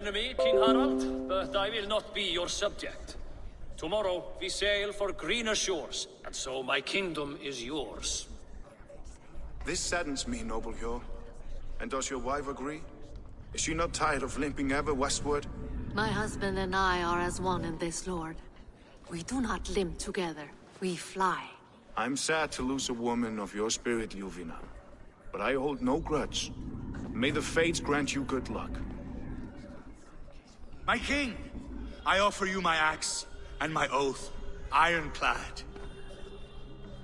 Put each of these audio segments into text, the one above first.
enemy, King Harald, but I will not be your subject. Tomorrow we sail for greener shores, and so my kingdom is yours. This saddens me, noble Jarl. And does your wife agree? Is she not tired of limping ever westward? My husband and I are as one in this, Lord. We do not limp together. We fly. I'm sad to lose a woman of your spirit, Ljuvina. But I hold no grudge. May the fates grant you good luck. My king, I offer you my axe and my oath, ironclad.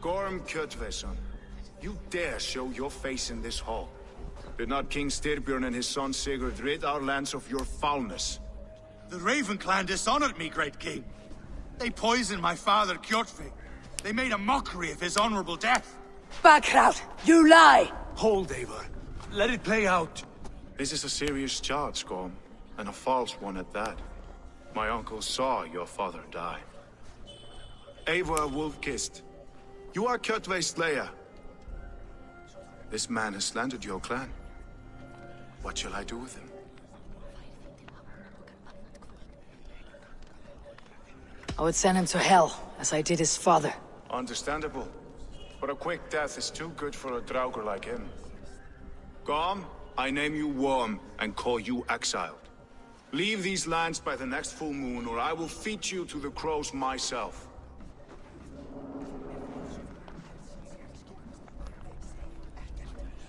Gorm Kjotveson, you dare show your face in this hall. Did not King Styrbjörn and his son Sigurd rid our lands of your foulness? The Raven clan dishonored me, great king. They poisoned my father, Kjotve. They made a mockery of his honorable death. Backrout, you lie! Hold, Eivor. Let it play out. This is a serious charge, Gorm, and a false one at that. My uncle saw your father die. Eivor Wolf-Kissed, you are Kjotve's slayer. This man has slandered your clan. What shall I do with him? I would send him to hell, as I did his father. Understandable. But a quick death is too good for a Draugr like him. Gorm, I name you Worm and call you exiled. Leave these lands by the next full moon, or I will feed you to the crows myself.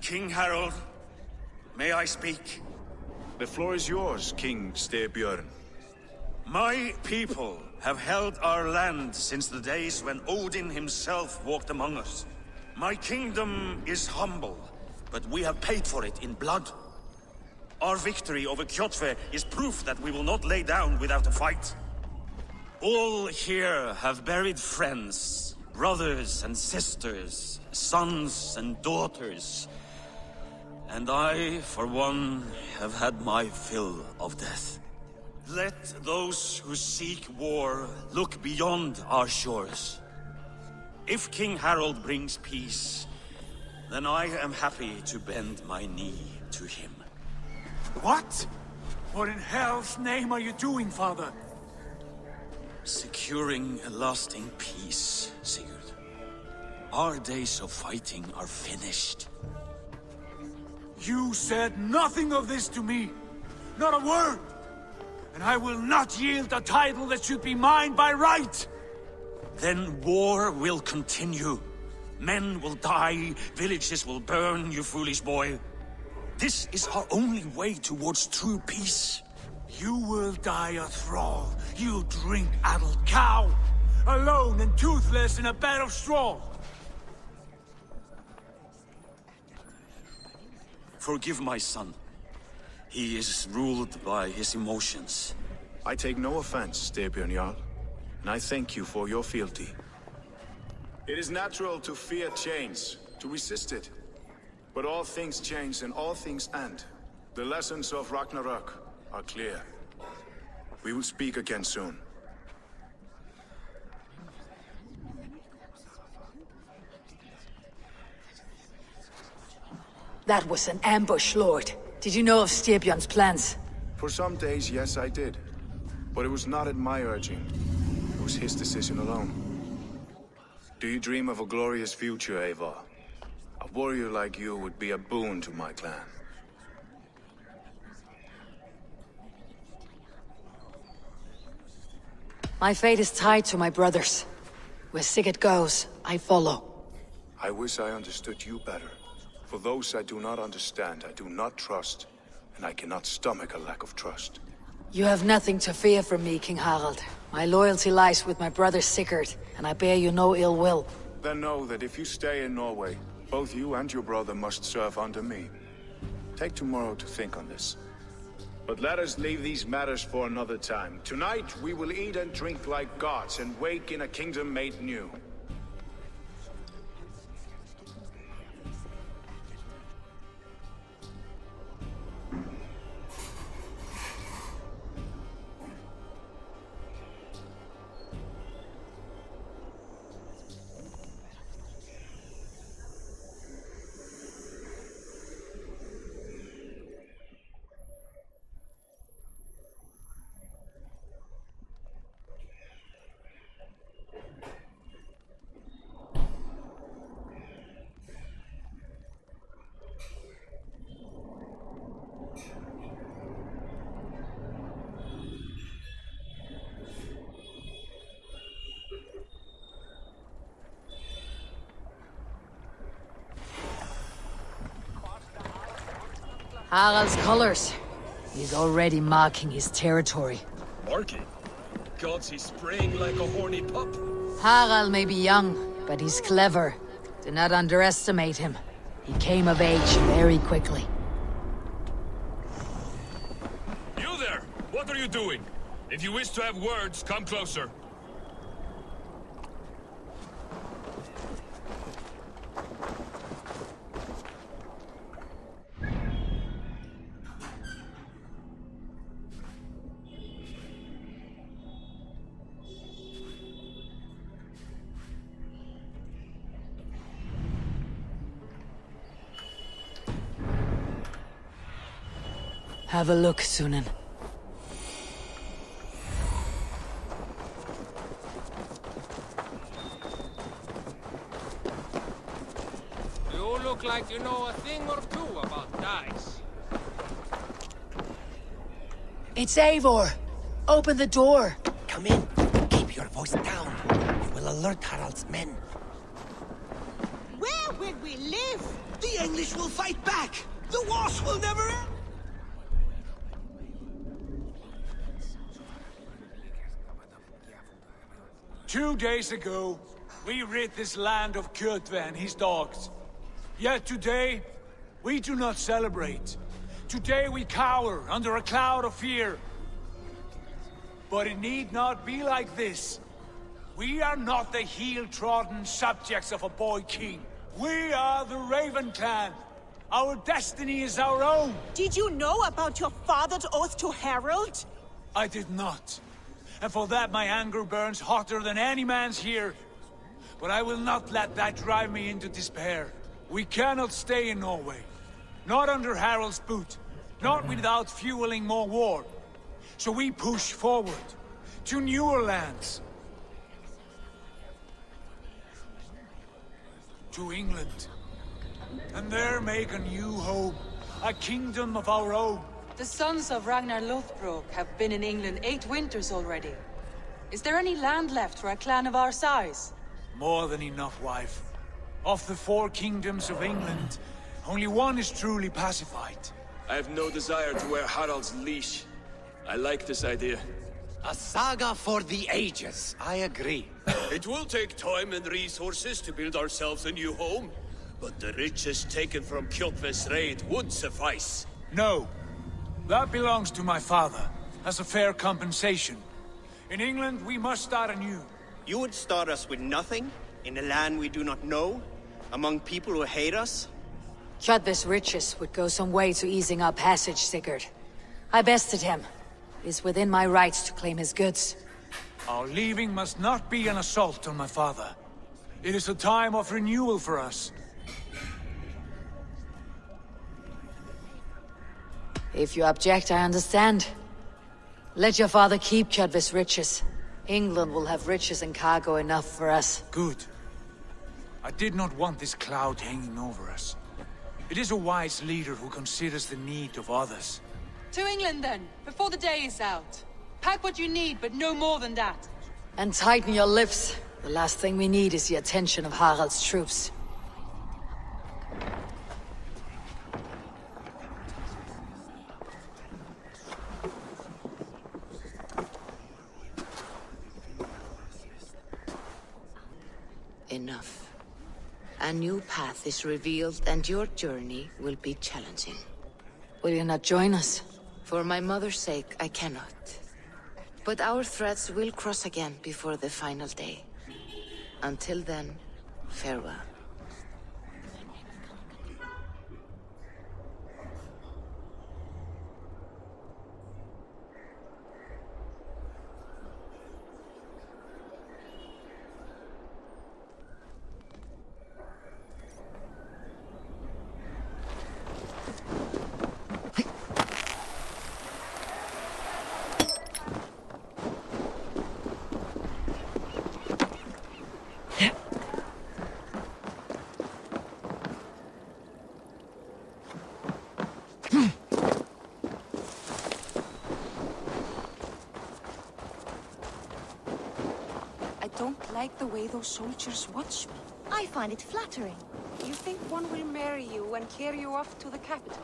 King Harald, may I speak? The floor is yours, King Styrbjörn. My people have held our land since the days when Odin himself walked among us. My kingdom is humble, but we have paid for it in blood. Our victory over Kjotve is proof that we will not lay down without a fight. All here have buried friends, brothers and sisters, sons and daughters. And I, for one, have had my fill of death. Let those who seek war look beyond our shores. If King Harald brings peace, then I am happy to bend my knee to him. What? What in hell's name are you doing, father? Securing a lasting peace, Sigurd. Our days of fighting are finished. You said nothing of this to me. Not a word. And I will not yield a title that should be mine by right. Then war will continue. Men will die, villages will burn, you foolish boy. This is our only way towards true peace. You will die a thrall, you drink-addled cow. Alone and toothless in a bed of straw. Forgive my son. He is ruled by his emotions. I take no offense, Styrbjörn Jarl, and I thank you for your fealty. It is natural to fear change, to resist it. But all things change and all things end. The lessons of Ragnarok are clear. We will speak again soon. That was an ambush, Lord. Did you know of Styrbjörn's plans? For some days, yes, I did. But it was not at my urging. It was his decision alone. Do you dream of a glorious future, Eivor? A warrior like you would be a boon to my clan. My fate is tied to my brothers. Where Sigurd goes, I follow. I wish I understood you better. For those I do not understand, I do not trust, and I cannot stomach a lack of trust. You have nothing to fear from me, King Harald. My loyalty lies with my brother Sigurd, and I bear you no ill will. Then know that if you stay in Norway, both you and your brother must serve under me. Take tomorrow to think on this. But let us leave these matters for another time. Tonight, we will eat and drink like gods and wake in a kingdom made new. Harald's colors. He's already marking his territory. Marking? Gods, he's spraying like a horny pup. Harald may be young, but he's clever. Do not underestimate him. He came of age very quickly. You there! What are you doing? If you wish to have words, come closer. Have a look, Sunan. You look like you know a thing or two about dice. It's Eivor! Open the door! Come in. Keep your voice down. We will alert Harald's men. Where will we live? The English will fight back! The wars will never end! 2 days ago, we rid this land of Kjotve and his dogs. Yet today, we do not celebrate. Today we cower under a cloud of fear. But it need not be like this. We are not the heel-trodden subjects of a boy king. We are the Raven Clan. Our destiny is our own. Did you know about your father's oath to Harald? I did not. And for that my anger burns hotter than any man's here. But I will not let that drive me into despair. We cannot stay in Norway. Not under Harald's boot. Not without fueling more war. So we push forward. To newer lands. To England. And there make a new home. A kingdom of our own. The sons of Ragnar Lothbrok have been in England 8 winters already. Is there any land left for a clan of our size? More than enough, wife. Of the 4 kingdoms of England, only one is truly pacified. I have no desire to wear Harald's leash. I like this idea. A saga for the ages. I agree. It will take time and resources to build ourselves a new home, but the riches taken from Kjotve's raid would suffice. No. That belongs to my father, as a fair compensation. In England, we must start anew. You would start us with nothing? In a land we do not know? Among people who hate us? Kjotve's riches would go some way to easing our passage, Sigurd. I bested him. It is within my rights to claim his goods. Our leaving must not be an assault on my father. It is a time of renewal for us. If you object, I understand. Let your father keep Kjotve's riches. England will have riches and cargo enough for us. Good. I did not want this cloud hanging over us. It is a wise leader who considers the need of others. To England then, before the day is out. Pack what you need, but no more than that. And tighten your lips. The last thing we need is the attention of Harald's troops. Enough. A new path is revealed and your journey will be challenging. Will you not join us? For my mother's sake, I cannot. But our threads will cross again before the final day. Until then, farewell. I don't like the way those soldiers watch me. I find it flattering. You think one will marry you and carry you off to the capital?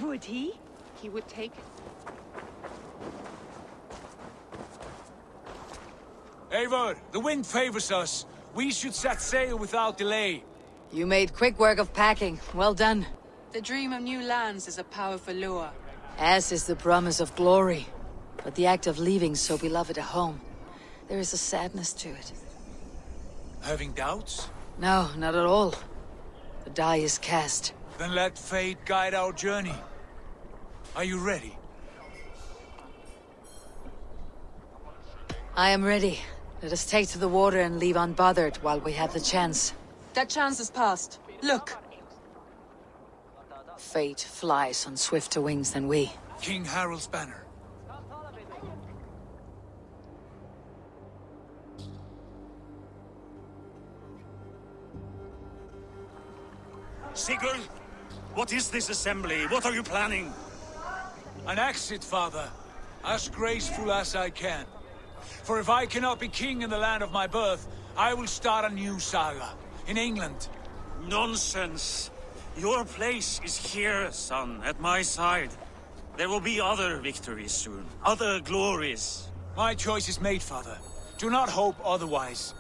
Would he? He would take it. Eivor, the wind favors us. We should set sail without delay. You made quick work of packing. Well done. The dream of new lands is a powerful lure. As is the promise of glory. But the act of leaving so beloved a home, there is a sadness to it. Having doubts? No, not at all. The die is cast. Then let fate guide our journey. Are you ready? I am ready. Let us take to the water and leave unbothered while we have the chance. That chance is past. Look! Fate flies on swifter wings than we. King Harald's banner. Sigurd, what is this assembly? What are you planning? An exit, father. As graceful as I can. For if I cannot be king in the land of my birth, I will start a new saga. In England. Nonsense. Your place is here, son, at my side. There will be other victories soon. Other glories. My choice is made, father. Do not hope otherwise.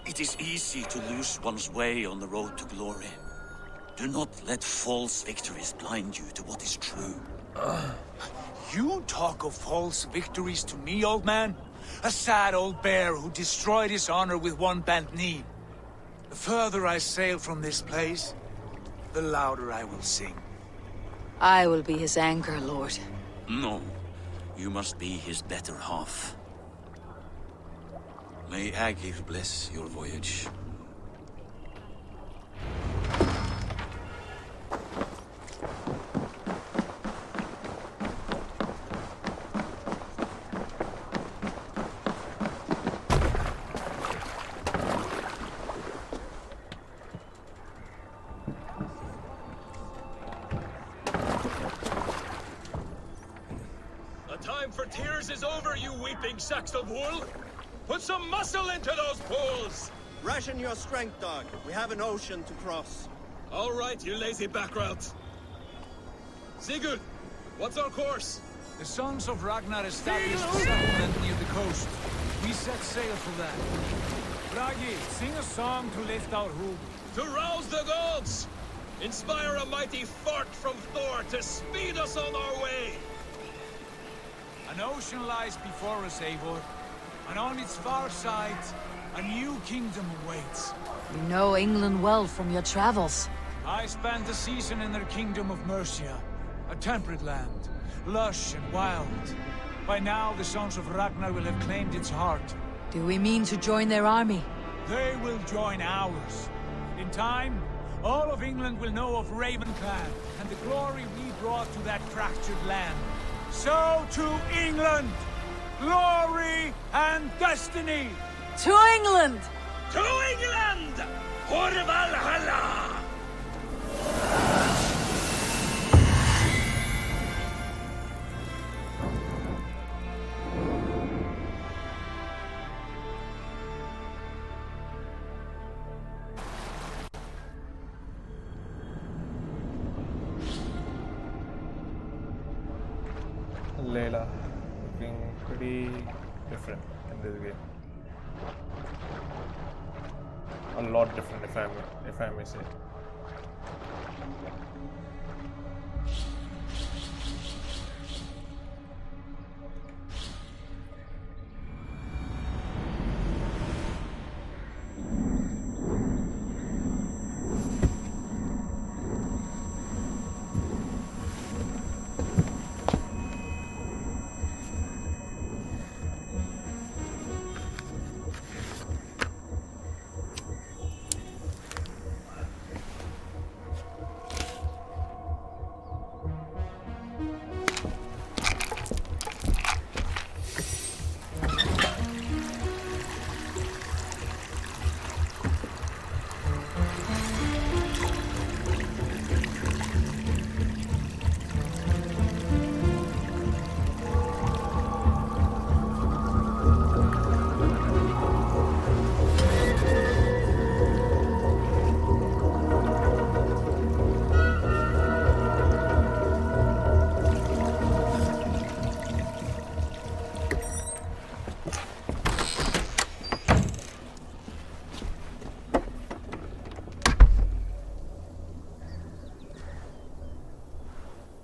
It is easy to lose one's way on the road to glory. Do not let false victories blind you to what is true. You talk of false victories to me, old man? A sad old bear who destroyed his honor with one bent knee. The further I sail from this place, the louder I will sing. I will be his anchor, Lord. No. You must be his better half. May Agir bless your voyage. The time for tears is over, you weeping sacks of wool! Put some muscle into those poles! Ration your strength, dog. We have an ocean to cross. All right, you lazy backrout. Sigurd, what's our course? The sons of Ragnar established a settlement near the coast. We set sail for that. Bragi, sing a song to lift our hoop. To rouse the gods! Inspire a mighty fart from Thor to speed us on our way! An ocean lies before us, Eivor. And on its far side, a new kingdom awaits. You know England well from your travels. I spent a season in their kingdom of Mercia. A temperate land, lush and wild. By now, the sons of Ragnar will have claimed its heart. Do we mean to join their army? They will join ours. In time, all of England will know of Raven Clan and the glory we brought to that fractured land. So to England! Glory and destiny! To England! To England! For Valhalla! Layla looking pretty different in this game. A lot different, if I may say.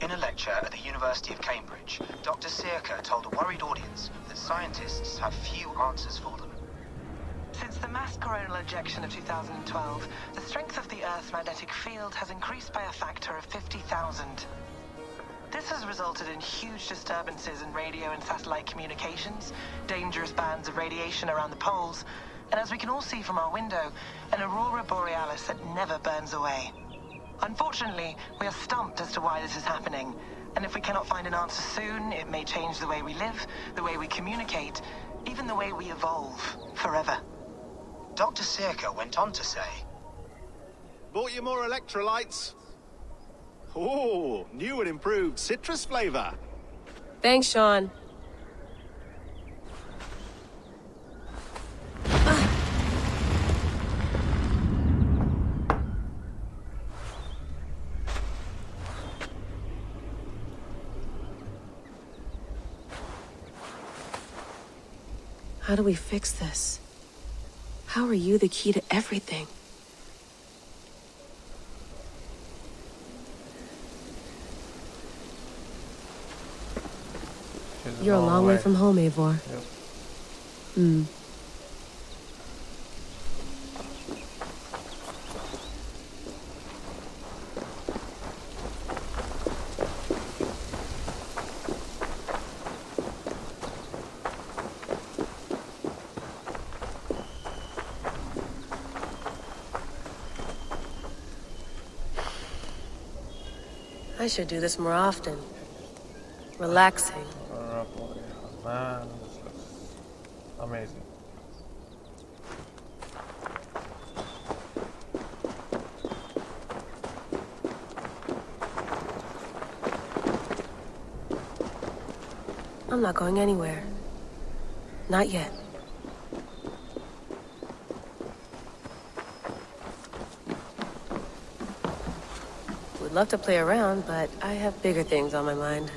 In a lecture at the University of Cambridge, Dr. Searcher told a worried audience that scientists have few answers for them. Since the mass coronal ejection of 2012, the strength of the Earth's magnetic field has increased by a factor of 50,000. This has resulted in huge disturbances in radio and satellite communications, dangerous bands of radiation around the poles, and as we can all see from our window, an aurora borealis that never burns away. Unfortunately, we are stumped as to why this is happening, and if we cannot find an answer soon, it may change the way we live, the way we communicate, even the way we evolve, forever. Dr. Searcher went on to say, Bought you more electrolytes? Oh, new and improved citrus flavor. Thanks, Sean. How do we fix this? How are you the key to everything? You're a long way from home, Eivor. Yes. I should do this more often. Relaxing. Man, this looks amazing. I'm not going anywhere. Not yet. Would love to play around, but I have bigger things on my mind.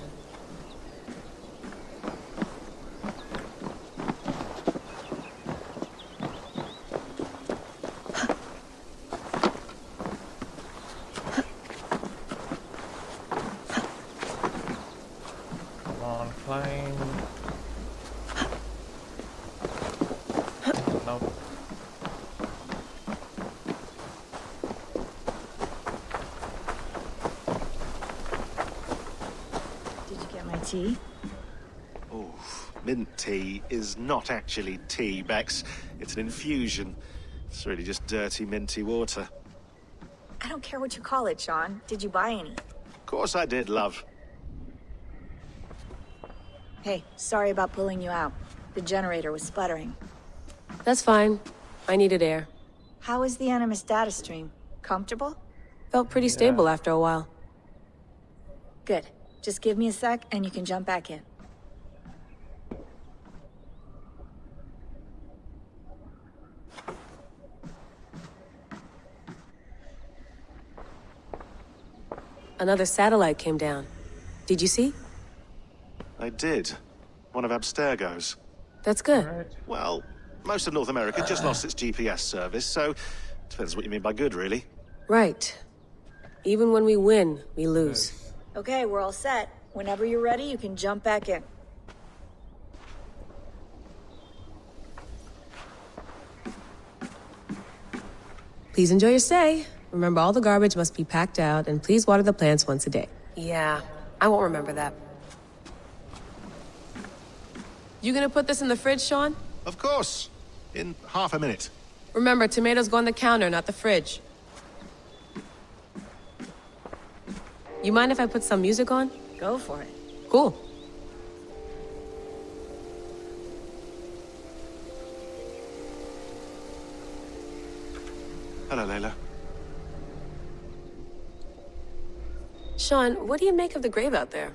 Tea? Oh, mint tea is not actually tea, Bex. It's an infusion. It's really just dirty, minty water. I don't care what you call it, Sean. Did you buy any? Of course I did, love. Hey, sorry about pulling you out. The generator was sputtering. That's fine. I needed air. How is the Animus data stream? Comfortable? Felt pretty stable after a while. Good. Just give me a sec and you can jump back in. Another satellite came down. Did you see? I did. One of Abstergo's. That's good. Well, most of North America just lost its GPS service, so depends what you mean by good, really. Right. Even when we win, we lose. Okay, we're all set. Whenever you're ready, you can jump back in. Please enjoy your stay. Remember, all the garbage must be packed out, and please water the plants once a day. Yeah, I won't remember that. You gonna put this in the fridge, Sean? Of course. In half a minute. Remember, tomatoes go on the counter, not the fridge. You mind if I put some music on? Go for it. Cool. Hello, Layla. Sean, what do you make of the grave out there?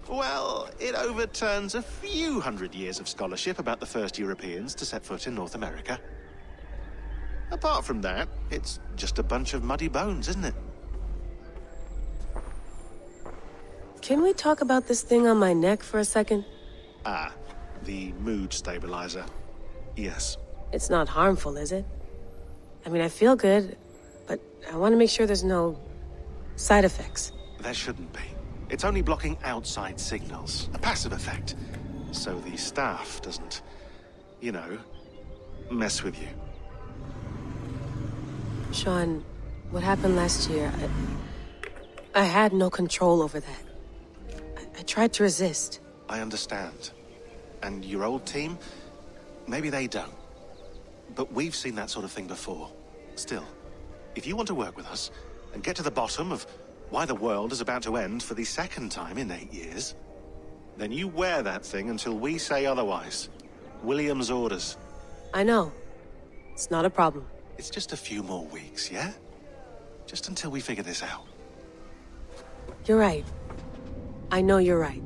Well, it overturns a few hundred years of scholarship about the first Europeans to set foot in North America. Apart from that, it's just a bunch of muddy bones, isn't it? Can we talk about this thing on my neck for a second? Ah, the mood stabilizer. Yes. It's not harmful, is it? I mean, I feel good, but I want to make sure there's no side effects. There shouldn't be. It's only blocking outside signals, a passive effect. So the staff doesn't, you know, mess with you. Sean, what happened last year, I had no control over that. I tried to resist. I understand. And your old team, maybe they don't. But we've seen that sort of thing before. Still, if you want to work with us and get to the bottom of why the world is about to end for the second time in 8 years, then you wear that thing until we say otherwise. William's orders. I know. It's not a problem. It's just a few more weeks, yeah? Just until we figure this out. You're right. I know you're right.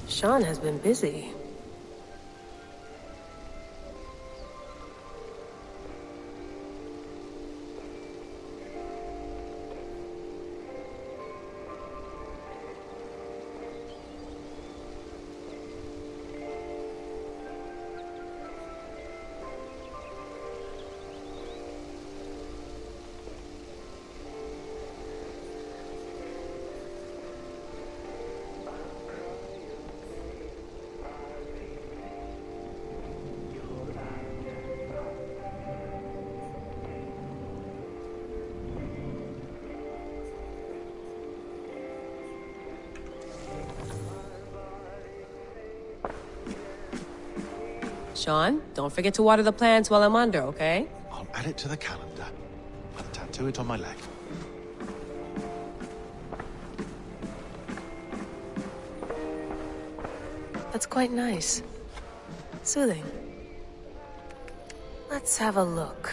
Sean has been busy. Sean, don't forget to water the plants while I'm under, okay? I'll add it to the calendar. I'll tattoo it on my leg. That's quite nice. Soothing. Let's have a look.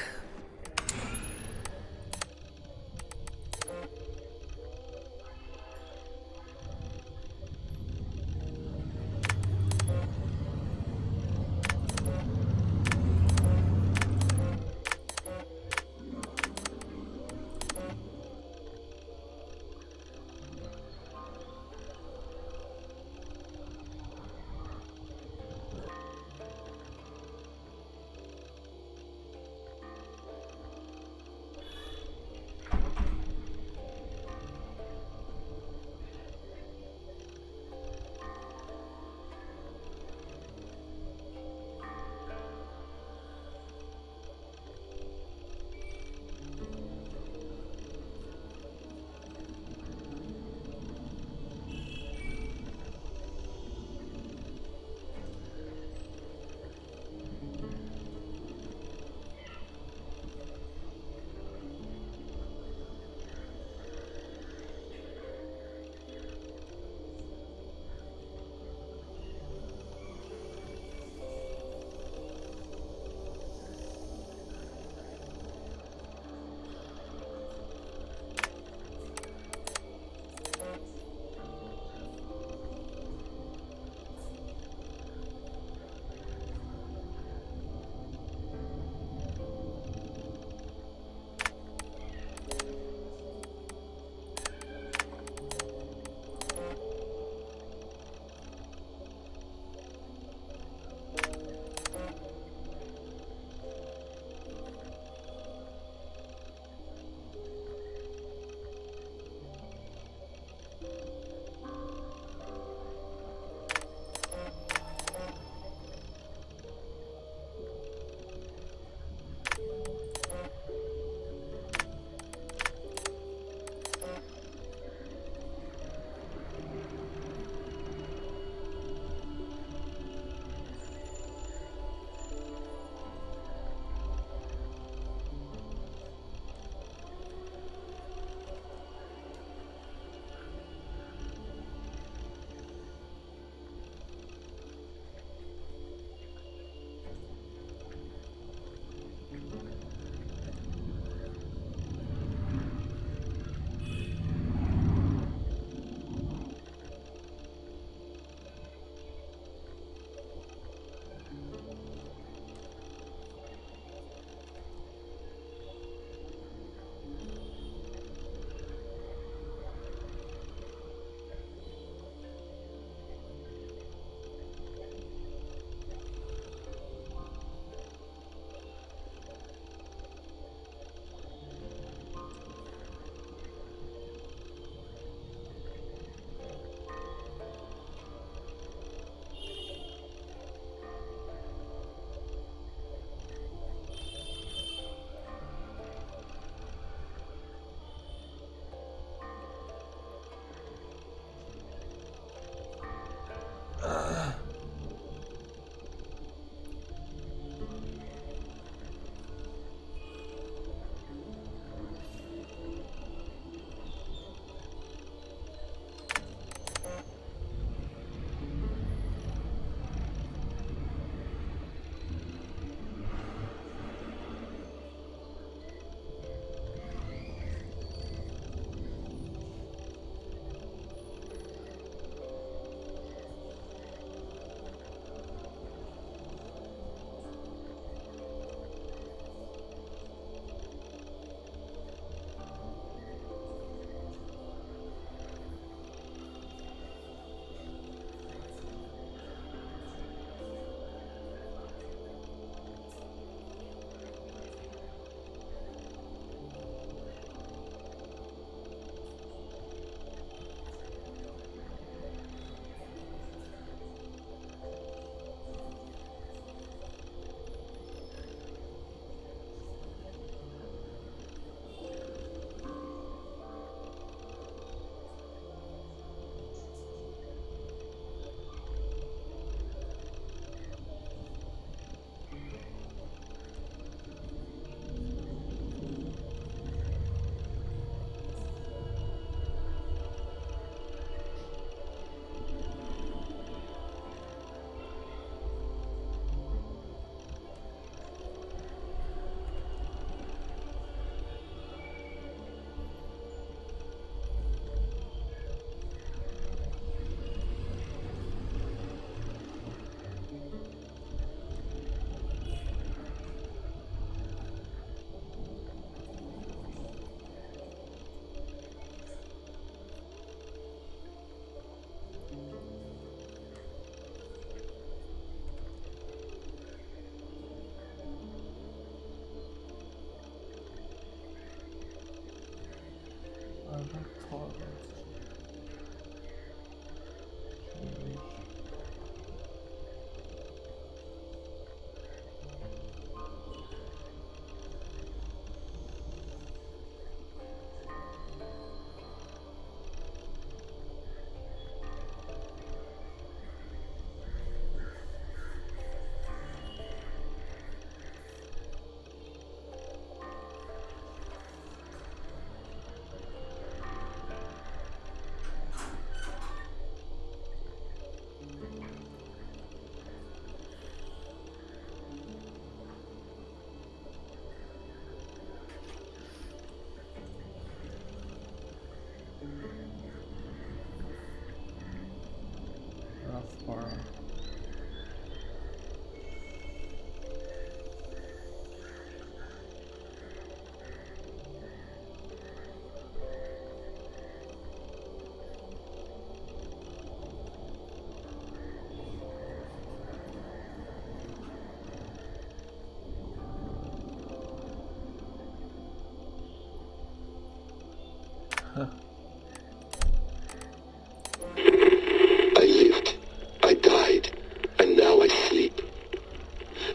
I lived, I died, and now I sleep.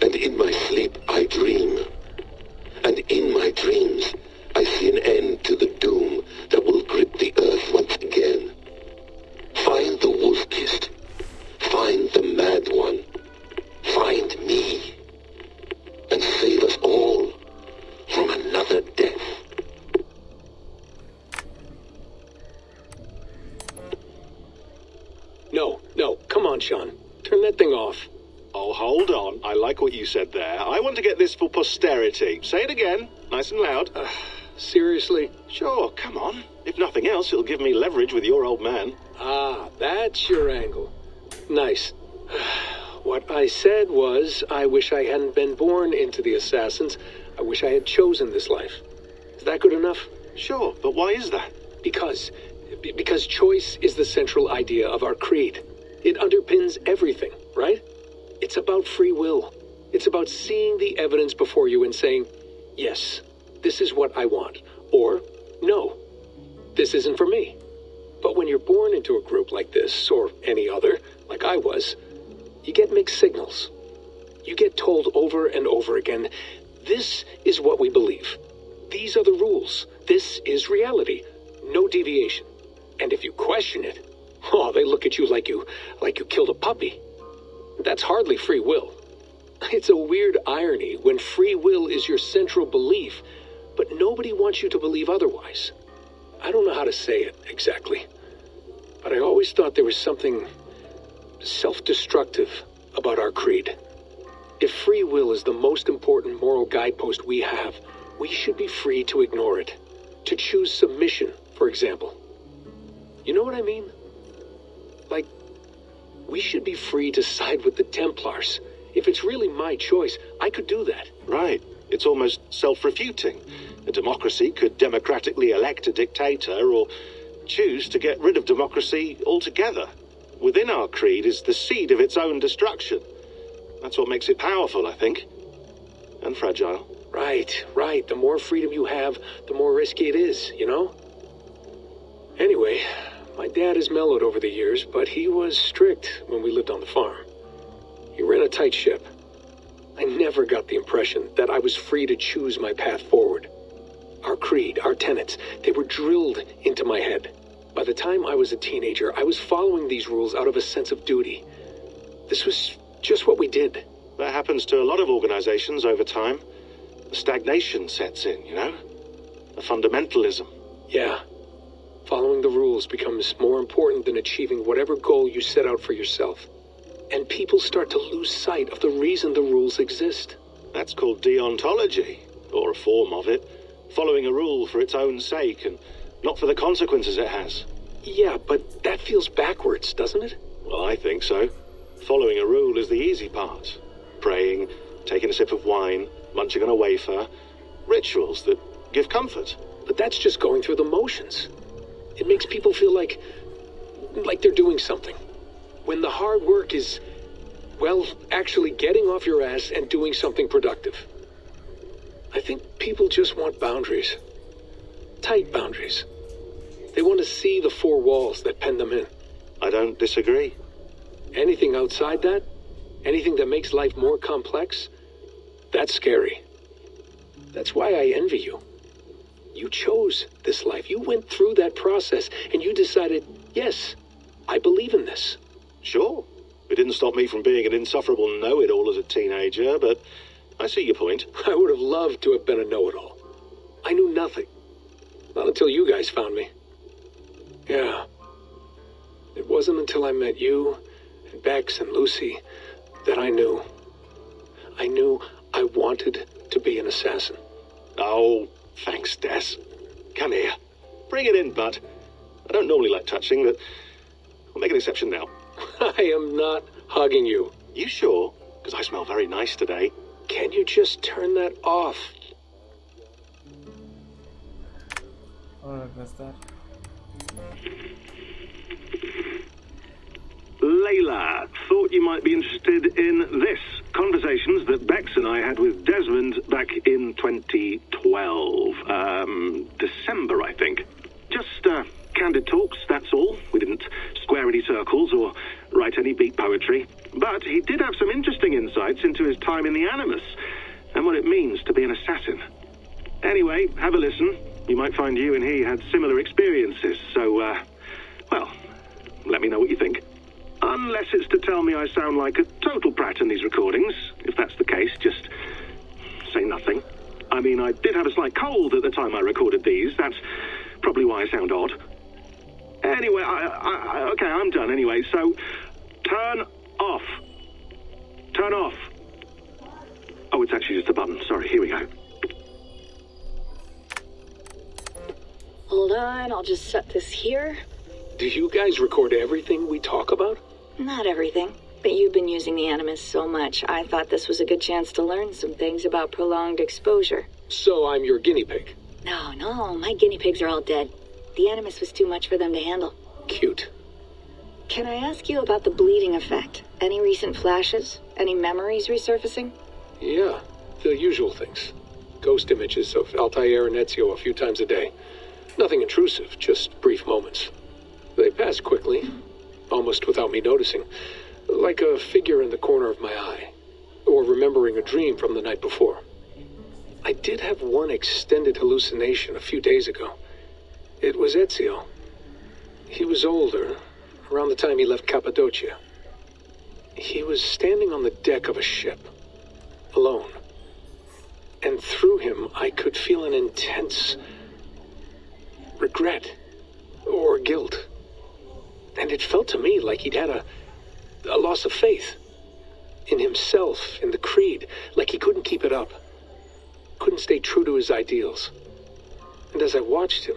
And in my sleep I dream. And in my dreams I see an end to the doom that will grip the earth once again. Find the wolf-kissed. Find the mad one. Find me. And save us all from another death. No, come on, Sean. Turn that thing off. Oh, hold on. I like what you said there. I want to get this for posterity. Say it again, nice and loud. Seriously? Sure, come on. If nothing else, it'll give me leverage with your old man. Ah, that's your angle. Nice. What I said was, I wish I hadn't been born into the Assassins. I wish I had chosen this life. Is that good enough? Sure, but why is that? Because choice is the central idea of our creed. It underpins everything, right? It's about free will. It's about seeing the evidence before you and saying, yes, this is what I want. Or, no, this isn't for me. But when you're born into a group like this, or any other, like I was, you get mixed signals. You get told over and over again, this is what we believe. These are the rules. This is reality. No deviation. And if you question it, oh, they look at you like you killed a puppy. That's hardly free will. It's a weird irony when free will is your central belief, but nobody wants you to believe otherwise. I don't know how to say it exactly, but I always thought there was something self-destructive about our creed. If free will is the most important moral guidepost we have, we should be free to ignore it. To choose submission, for example. You know what I mean? Like, we should be free to side with the Templars. If it's really my choice, I could do that. Right. It's almost self-refuting. A democracy could democratically elect a dictator or choose to get rid of democracy altogether. Within our creed is the seed of its own destruction. That's what makes it powerful, I think. And fragile. Right. The more freedom you have, the more risky it is, you know? Anyway, my dad has mellowed over the years, but he was strict when we lived on the farm. He ran a tight ship. I never got the impression that I was free to choose my path forward. Our creed, our tenets, they were drilled into my head. By the time I was a teenager, I was following these rules out of a sense of duty. This was just what we did. That happens to a lot of organizations over time. The stagnation sets in, you know? The fundamentalism. Yeah. Following the rules becomes more important than achieving whatever goal you set out for yourself. And people start to lose sight of the reason the rules exist. That's called deontology, or a form of it. Following a rule for its own sake and not for the consequences it has. Yeah, but that feels backwards, doesn't it? Well, I think so. Following a rule is the easy part. Praying, taking a sip of wine, munching on a wafer. Rituals that give comfort. But that's just going through the motions. It makes people feel like they're doing something. When the hard work is, well, actually getting off your ass and doing something productive. I think people just want boundaries. Tight boundaries. They want to see the four walls that pen them in. I don't disagree. Anything outside that, anything that makes life more complex, that's scary. That's why I envy you. You chose this life. You went through that process, and you decided, yes, I believe in this. Sure. It didn't stop me from being an insufferable know-it-all as a teenager, but I see your point. I would have loved to have been a know-it-all. I knew nothing. Not until you guys found me. Yeah. It wasn't until I met you, and Bex and Lucy, that I knew. I knew I wanted to be an assassin. Oh, thanks, Des. Come here. Bring it in, bud. I don't normally like touching, but I'll make an exception now. I am not hugging you. You sure? Because I smell very nice today. Can you just turn that off? Alright, that's that. Layla, thought you might be interested in this. Conversations that Bex and I had with Desmond back in 2012. December, I think. Just, candid talks, that's all. We didn't square any circles or write any beat poetry. But he did have some interesting insights into his time in the Animus and what it means to be an assassin. Anyway, have a listen. You might find you and he had similar experiences, so, well, let me know what you think. Unless it's to tell me I sound like a total prat in these recordings. If that's the case, just say nothing. I mean, I did have a slight cold at the time I recorded these. That's probably why I sound odd. Anyway, okay, I'm done anyway, so turn off. Turn off. Oh, it's actually just a button. Sorry, here we go. Hold on, I'll just set this here. Do you guys record everything we talk about? Not everything, but you've been using the Animus so much, I thought this was a good chance to learn some things about prolonged exposure. So I'm your guinea pig? No, my guinea pigs are all dead. The Animus was too much for them to handle. Cute. Can I ask you about the bleeding effect? Any recent flashes? Any memories resurfacing? Yeah, the usual things. Ghost images of Altair and Ezio a few times a day. Nothing intrusive, just brief moments. They pass quickly, almost without me noticing, like a figure in the corner of my eye, or remembering a dream from the night before. I did have one extended hallucination a few days ago. It was Ezio. He was older, around the time he left Cappadocia. He was standing on the deck of a ship, alone. And through him, I could feel an intense regret or guilt. And it felt to me like he'd had a loss of faith in himself, in the creed, like he couldn't keep it up, couldn't stay true to his ideals. And as I watched him,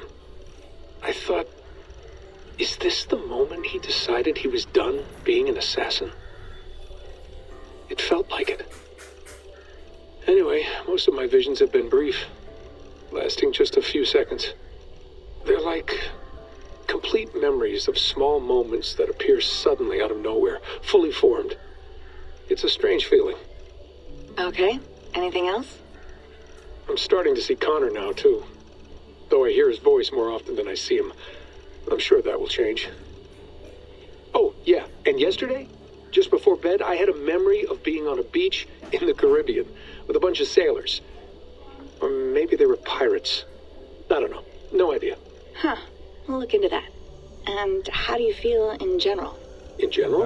I thought, is this the moment he decided he was done being an assassin? It felt like it. Anyway, most of my visions have been brief, lasting just a few seconds. They're like complete memories of small moments that appear suddenly out of nowhere, fully formed. It's a strange feeling. Okay, anything else? I'm starting to see Connor now, too. Though I hear his voice more often than I see him. I'm sure that will change. Oh, yeah, and yesterday, just before bed, I had a memory of being on a beach in the Caribbean with a bunch of sailors. Or maybe they were pirates. I don't know. No idea. Huh. We'll look into that. And how do you feel in general? In general?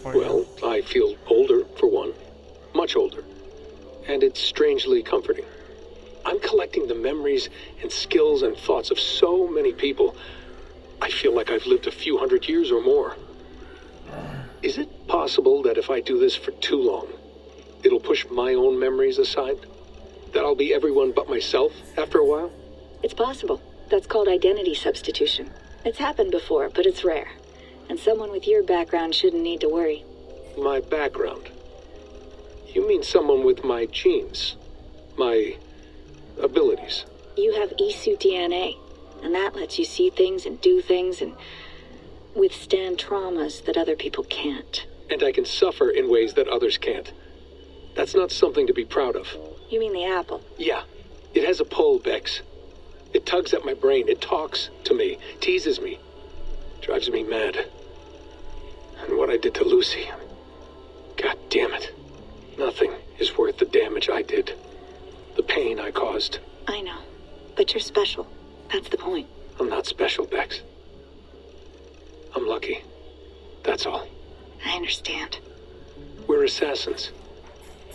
Well, I feel older, for one. Much older. And it's strangely comforting. I'm collecting the memories and skills and thoughts of so many people. I feel like I've lived a few hundred years or more. Is it possible that if I do this for too long, it'll push my own memories aside? That I'll be everyone but myself after a while? It's possible. That's called identity substitution. It's happened before, but it's rare. And someone with your background shouldn't need to worry. My background? You mean someone with my genes? My abilities? You have Isu DNA, and that lets you see things and do things and withstand traumas that other people can't. And I can suffer in ways that others can't. That's not something to be proud of. You mean the apple? Yeah. It has a pull, Bex. It tugs at my brain. It talks to me, teases me, drives me mad. And what I did to Lucy, God damn it. Nothing is worth the damage I did. The pain I caused. I know, but you're special. That's the point. I'm not special, Bex. I'm lucky. That's all. I understand. We're assassins.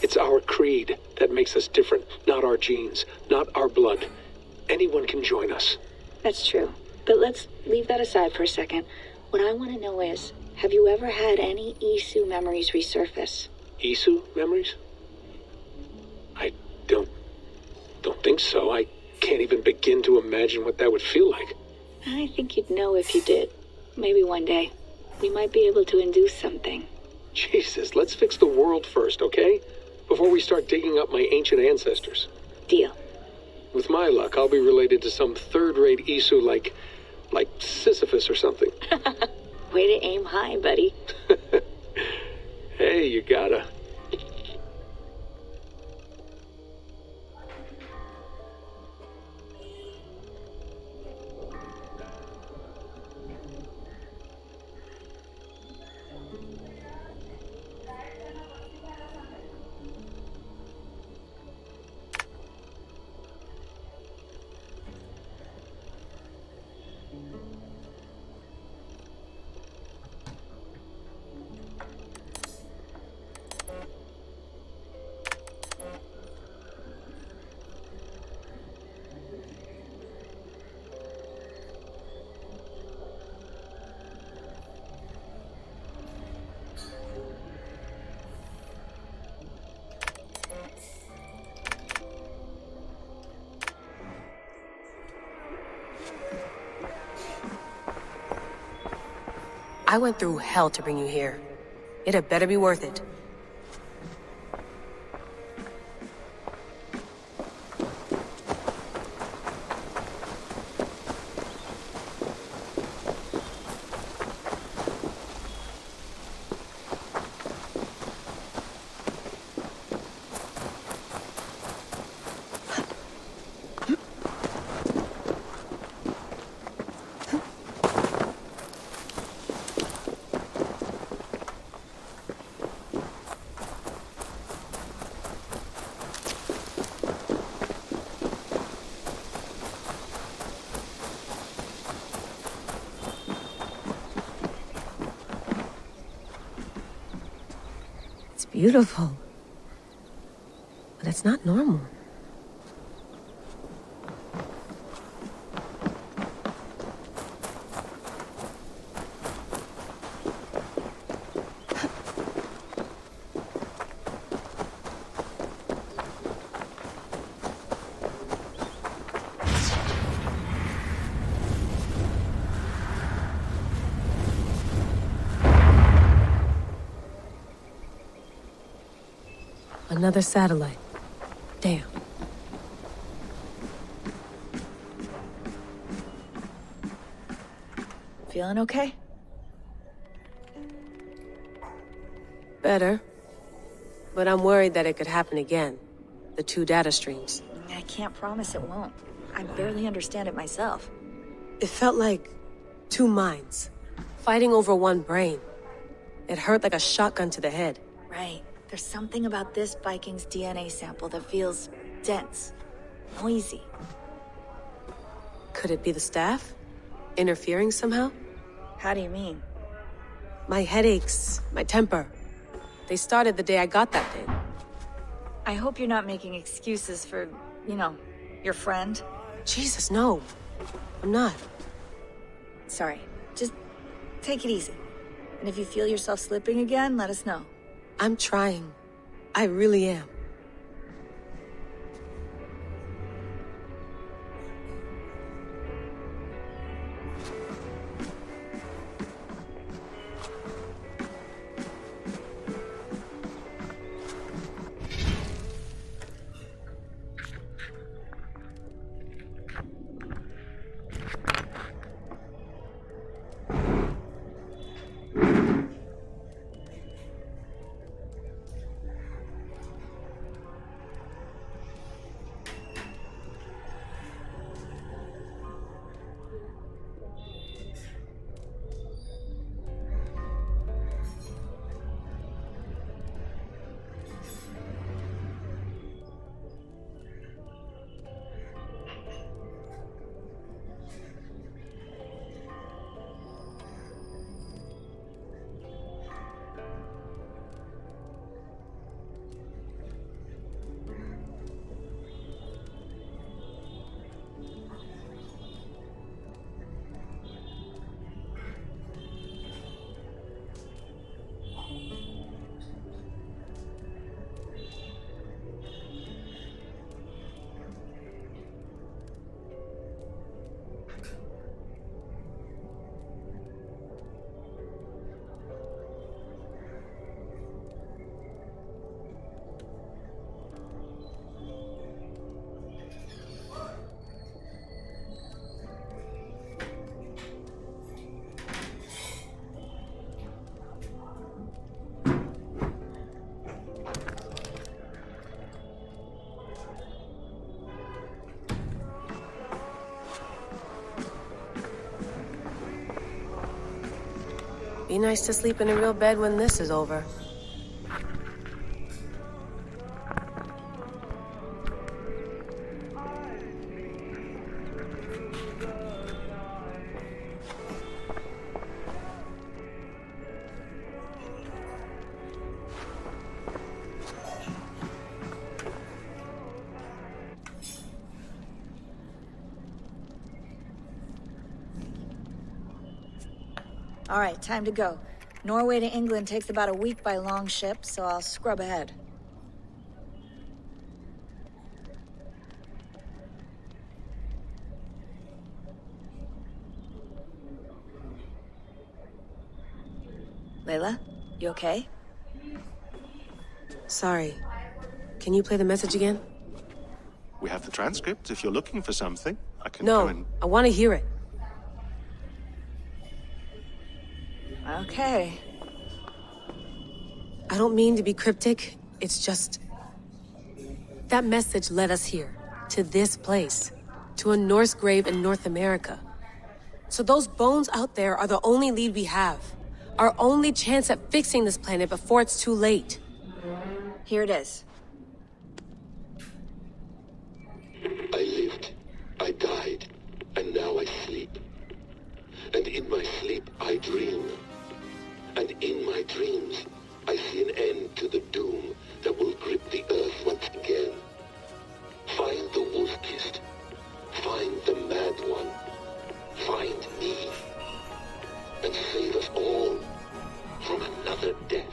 It's our creed that makes us different, not our genes, not our blood. Anyone can join us. That's true. But let's leave that aside for a second. What I want to know is, have you ever had any Isu memories resurface? Isu memories? I don't think so. I can't even begin to imagine what that would feel like. I think you'd know if you did. Maybe one day. We might be able to induce something. Jesus, let's fix the world first, okay? Before we start digging up my ancient ancestors. Deal. With my luck, I'll be related to some third-rate Isu like Sisyphus or something. Way to aim high, buddy. Hey, you gotta. I went through hell to bring you here. It had better be worth it. Beautiful. But it's not normal. Another satellite. Damn. Feeling okay? Better. But I'm worried that it could happen again. The two data streams. I can't promise it won't. I barely understand it myself. It felt like two minds, fighting over one brain. It hurt like a shotgun to the head. Right. There's something about this Viking's DNA sample that feels dense, noisy. Could it be the staff? Interfering somehow? How do you mean? My headaches, my temper. They started the day I got that thing. I hope you're not making excuses for, your friend. Jesus, no. I'm not. Sorry. Just take it easy. And if you feel yourself slipping again, let us know. I'm trying. I really am. Be nice to sleep in a real bed when this is over. All right, time to go. Norway to England takes about a week by long ship, so I'll scrub ahead. Layla, you okay? Sorry. Can you play the message again? We have the transcript. If you're looking for something, I can No, go and... I want to hear it. Okay. I don't mean to be cryptic. It's just... that message led us here. To this place. To a Norse grave in North America. So those bones out there are the only lead we have. Our only chance at fixing this planet before it's too late. Here it is. I lived, I died, and now I sleep. And in my sleep I dream. And in my dreams I see an end to the doom that will grip the earth once again. Find the wolf-kissed. Find the mad one. Find me. And save us all from another death.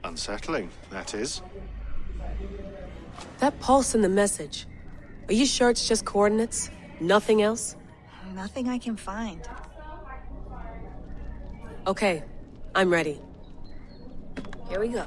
Unsettling, that is. That pulse in the message. Are you sure it's just coordinates? Nothing else? Nothing I can find. Okay, I'm ready. Here we go.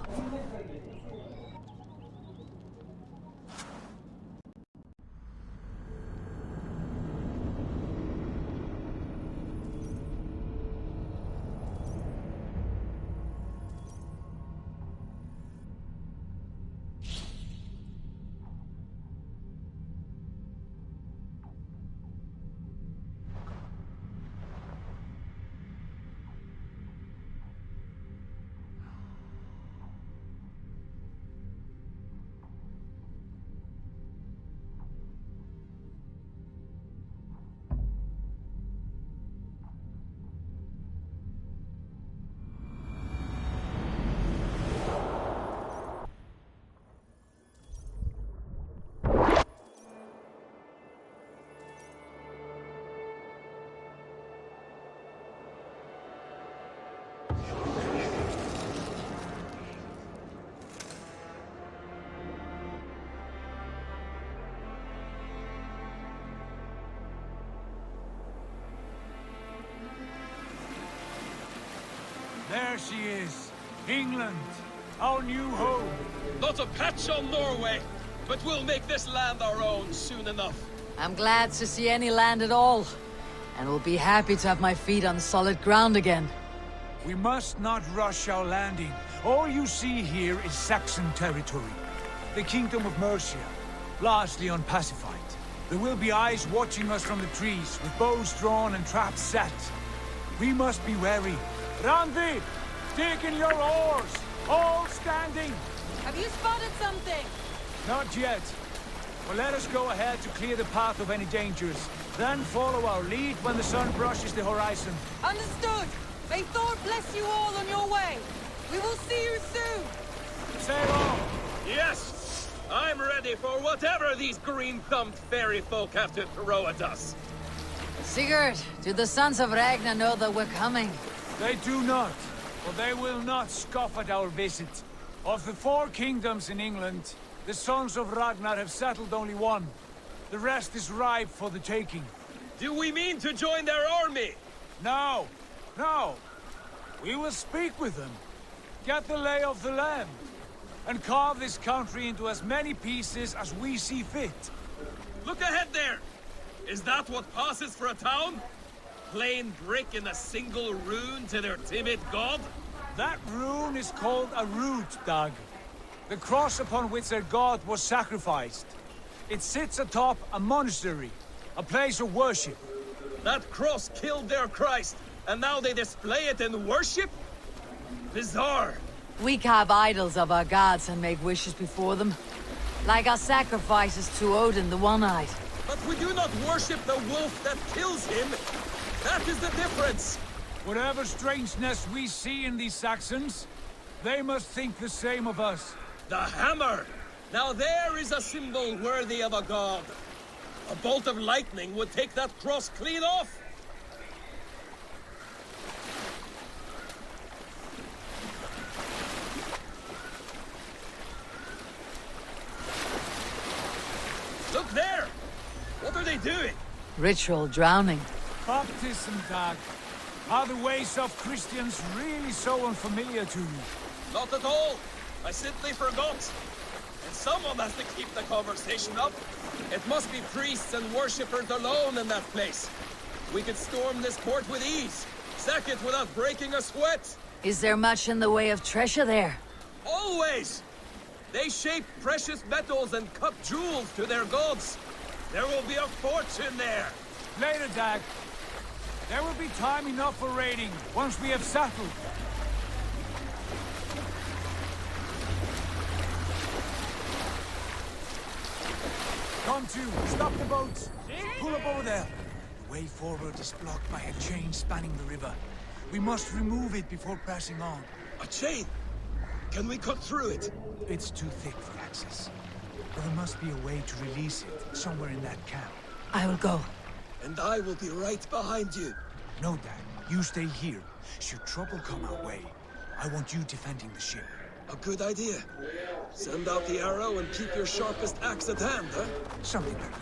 There she is. England, our new home. Not a patch on Norway, but we'll make this land our own soon enough. I'm glad to see any land at all, and will be happy to have my feet on solid ground again. We must not rush our landing. All you see here is Saxon territory. The Kingdom of Mercia, largely unpacified. There will be eyes watching us from the trees, with bows drawn and traps set. We must be wary. Randi, dig in your oars! All standing! Have you spotted something? Not yet. But let us go ahead to clear the path of any dangers. Then follow our lead when the sun brushes the horizon. Understood! May Thor bless you all on your way! We will see you soon! Sail on! Yes! I'm ready for whatever these green-thumbed fairy folk have to throw at us. Sigurd, do the sons of Ragnar know that we're coming? They do not, but they will not scoff at our visit. Of the 4 kingdoms in England, the sons of Ragnar have settled only one. The rest is ripe for the taking. Do we mean to join their army? No, no. We will speak with them, get the lay of the land, and carve this country into as many pieces as we see fit. Look ahead there! Is that what passes for a town? Plain brick in a single rune to their timid god? That rune is called a root, Dag. The cross upon which their god was sacrificed. It sits atop a monastery, a place of worship. That cross killed their Christ, and now they display it in worship? Bizarre. We carve idols of our gods and make wishes before them. Like our sacrifices to Odin the One-Eyed. But we do not worship the wolf that kills him. That is the difference. Whatever strangeness we see in these Saxons, they must think the same of us. The hammer! Now there is a symbol worthy of a god. A bolt of lightning would take that cross clean off. Look there! What are they doing? Ritual drowning. Baptism, Dag. Are the ways of Christians really so unfamiliar to you? Not at all. I simply forgot. And someone has to keep the conversation up. It must be priests and worshippers alone in that place. We could storm this court with ease. Sack it without breaking a sweat. Is there much in the way of treasure there? Always! They shape precious metals and cut jewels to their gods. There will be a fortune there. Later, Dag. There will be time enough for raiding, once we have settled. Come to, stop the boats. Pull up over there. The way forward is blocked by a chain spanning the river. We must remove it before pressing on. A chain? Can we cut through it? It's too thick for access. But there must be a way to release it, somewhere in that camp. I will go. And I will be right behind you. No, Dad. You stay here. Should trouble come our way, I want you defending the ship. A good idea. Send out the arrow and keep your sharpest axe at hand, huh? Something like that.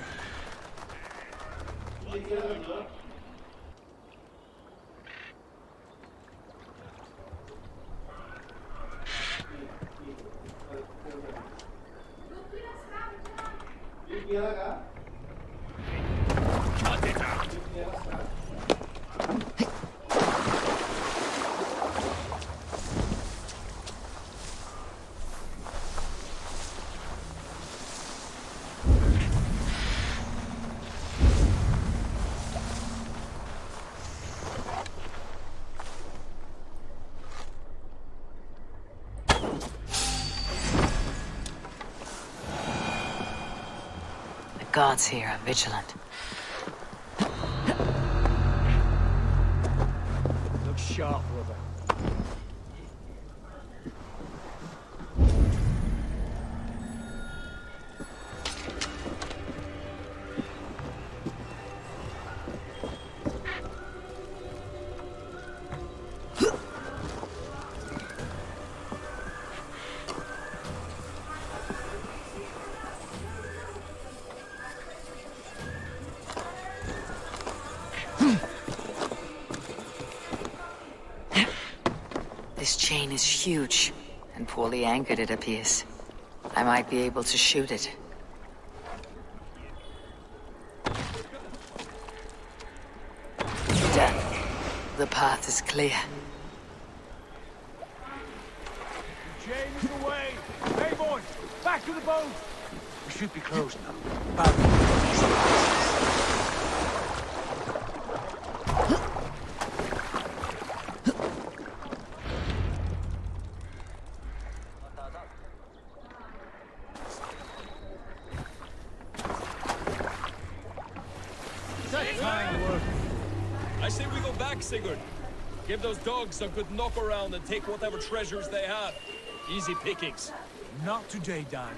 Cut it out. The gods here are vigilant. Look sharp, brother. This chain is huge, and poorly anchored it appears. I might be able to shoot it. Done. The path is clear. The chain is away! Hey, boy! Back to the boat! We should be close now. I say we go back, Sigurd. Give those dogs a good knock around and take whatever treasures they have. Easy pickings. Not today, Dan.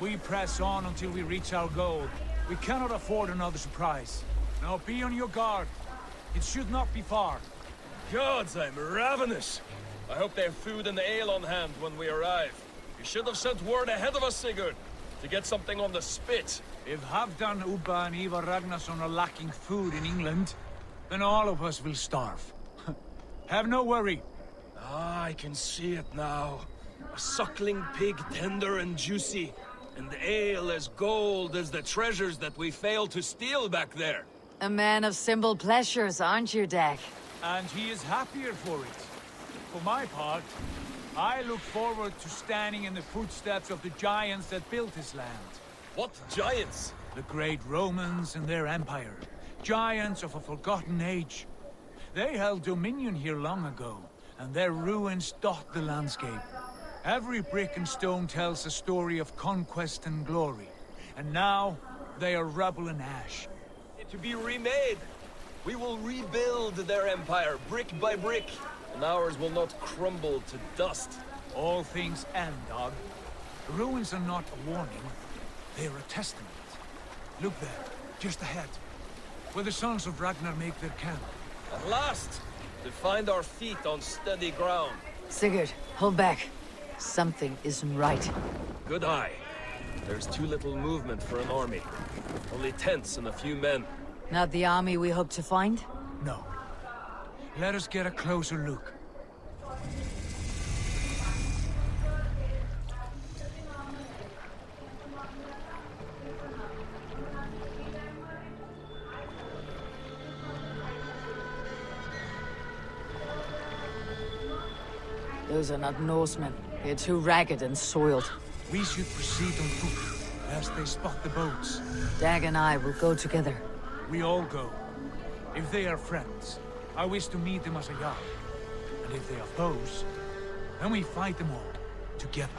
We press on until we reach our goal. We cannot afford another surprise. Now be on your guard. It should not be far. Gods, I'm ravenous. I hope they have food and ale on hand when we arrive. You should have sent word ahead of us, Sigurd, to get something on the spit. If Halfdan, Ubba and Ivar Ragnarsson are lacking food in England, then all of us will starve. Have no worry. Ah, I can see it now. A suckling pig, tender and juicy. And the ale as gold as the treasures that we failed to steal back there. A man of simple pleasures, aren't you, Dak? And he is happier for it. For my part, I look forward to standing in the footsteps of the giants that built this land. What giants? The great Romans and their empire. Giants of a forgotten age. They held dominion here long ago, and their ruins dot the landscape. Every brick and stone tells a story of conquest and glory. And now, they are rubble and ash. To be remade. We will rebuild their empire, brick by brick, and ours will not crumble to dust. All things end, dog. The ruins are not a warning, they are a testament. Look there, just ahead, where the sons of Ragnar make their camp. At last, to find our feet on steady ground. Sigurd, hold back. Something isn't right. Good eye. There's too little movement for an army. Only tents and a few men. Not the army we hope to find? No. Let us get a closer look. Those are not Norsemen. They're too ragged and soiled. We should proceed on foot, lest they spot the boats. Dag and I will go together. We all go. If they are friends, I wish to meet them as a Jarl. And if they are foes, then we fight them all, together.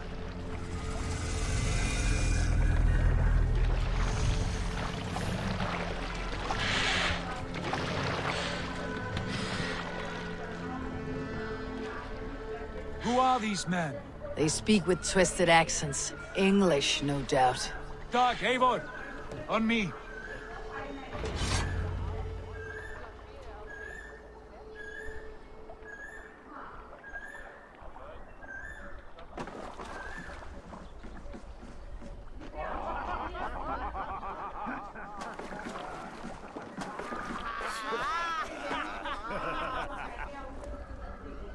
Who are these men? They speak with twisted accents. English, no doubt. Dag, Eivor! On me!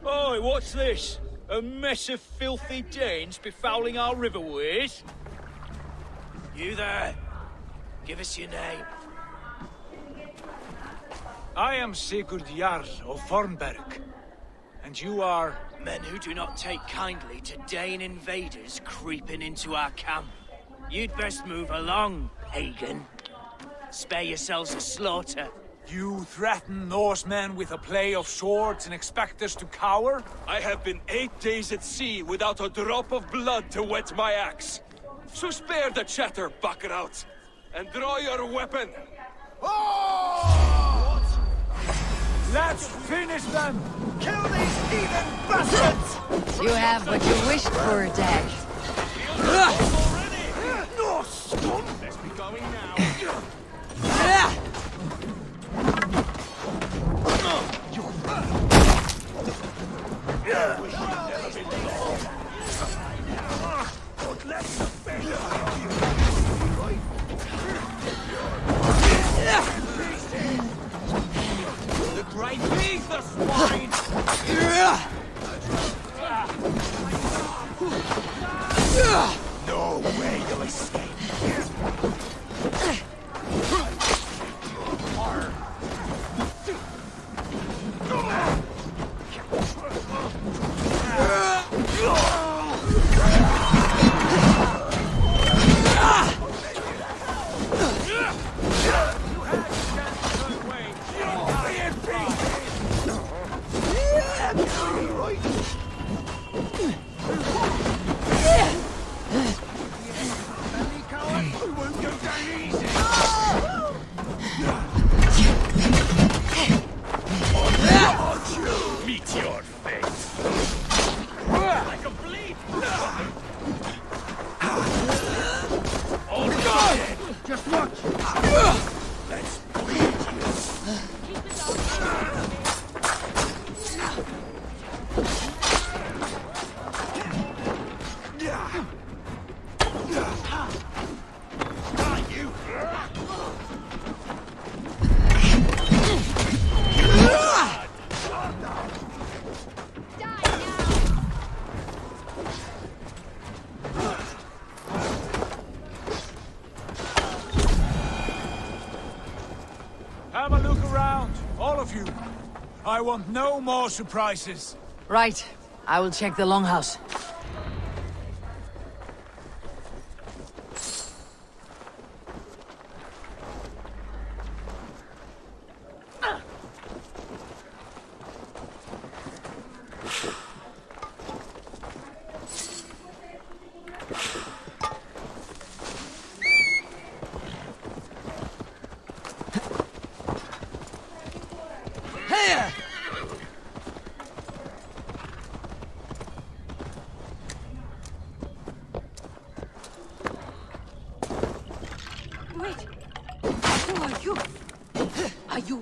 Oi, what's this? A mess of filthy Danes befouling our riverways? You there? Give us your name. I am Sigurd Jarl of Fornberg. And you are... Men who do not take kindly to Dane invaders creeping into our camp. You'd best move along, pagan. Spare yourselves a slaughter. You threaten Norsemen with a play of swords and expect us to cower? I have been 8 days at sea without a drop of blood to wet my axe. So spare the chatter, Baccarat, and draw your weapon. Oh! Let's finish them! Kill these heathen bastards! You have what you wished for, Dag. No, scum! Let's be going now. The great beast, the swine! No way you'll escape. Have a look around, all of you. I want no more surprises. Right. I will check the longhouse.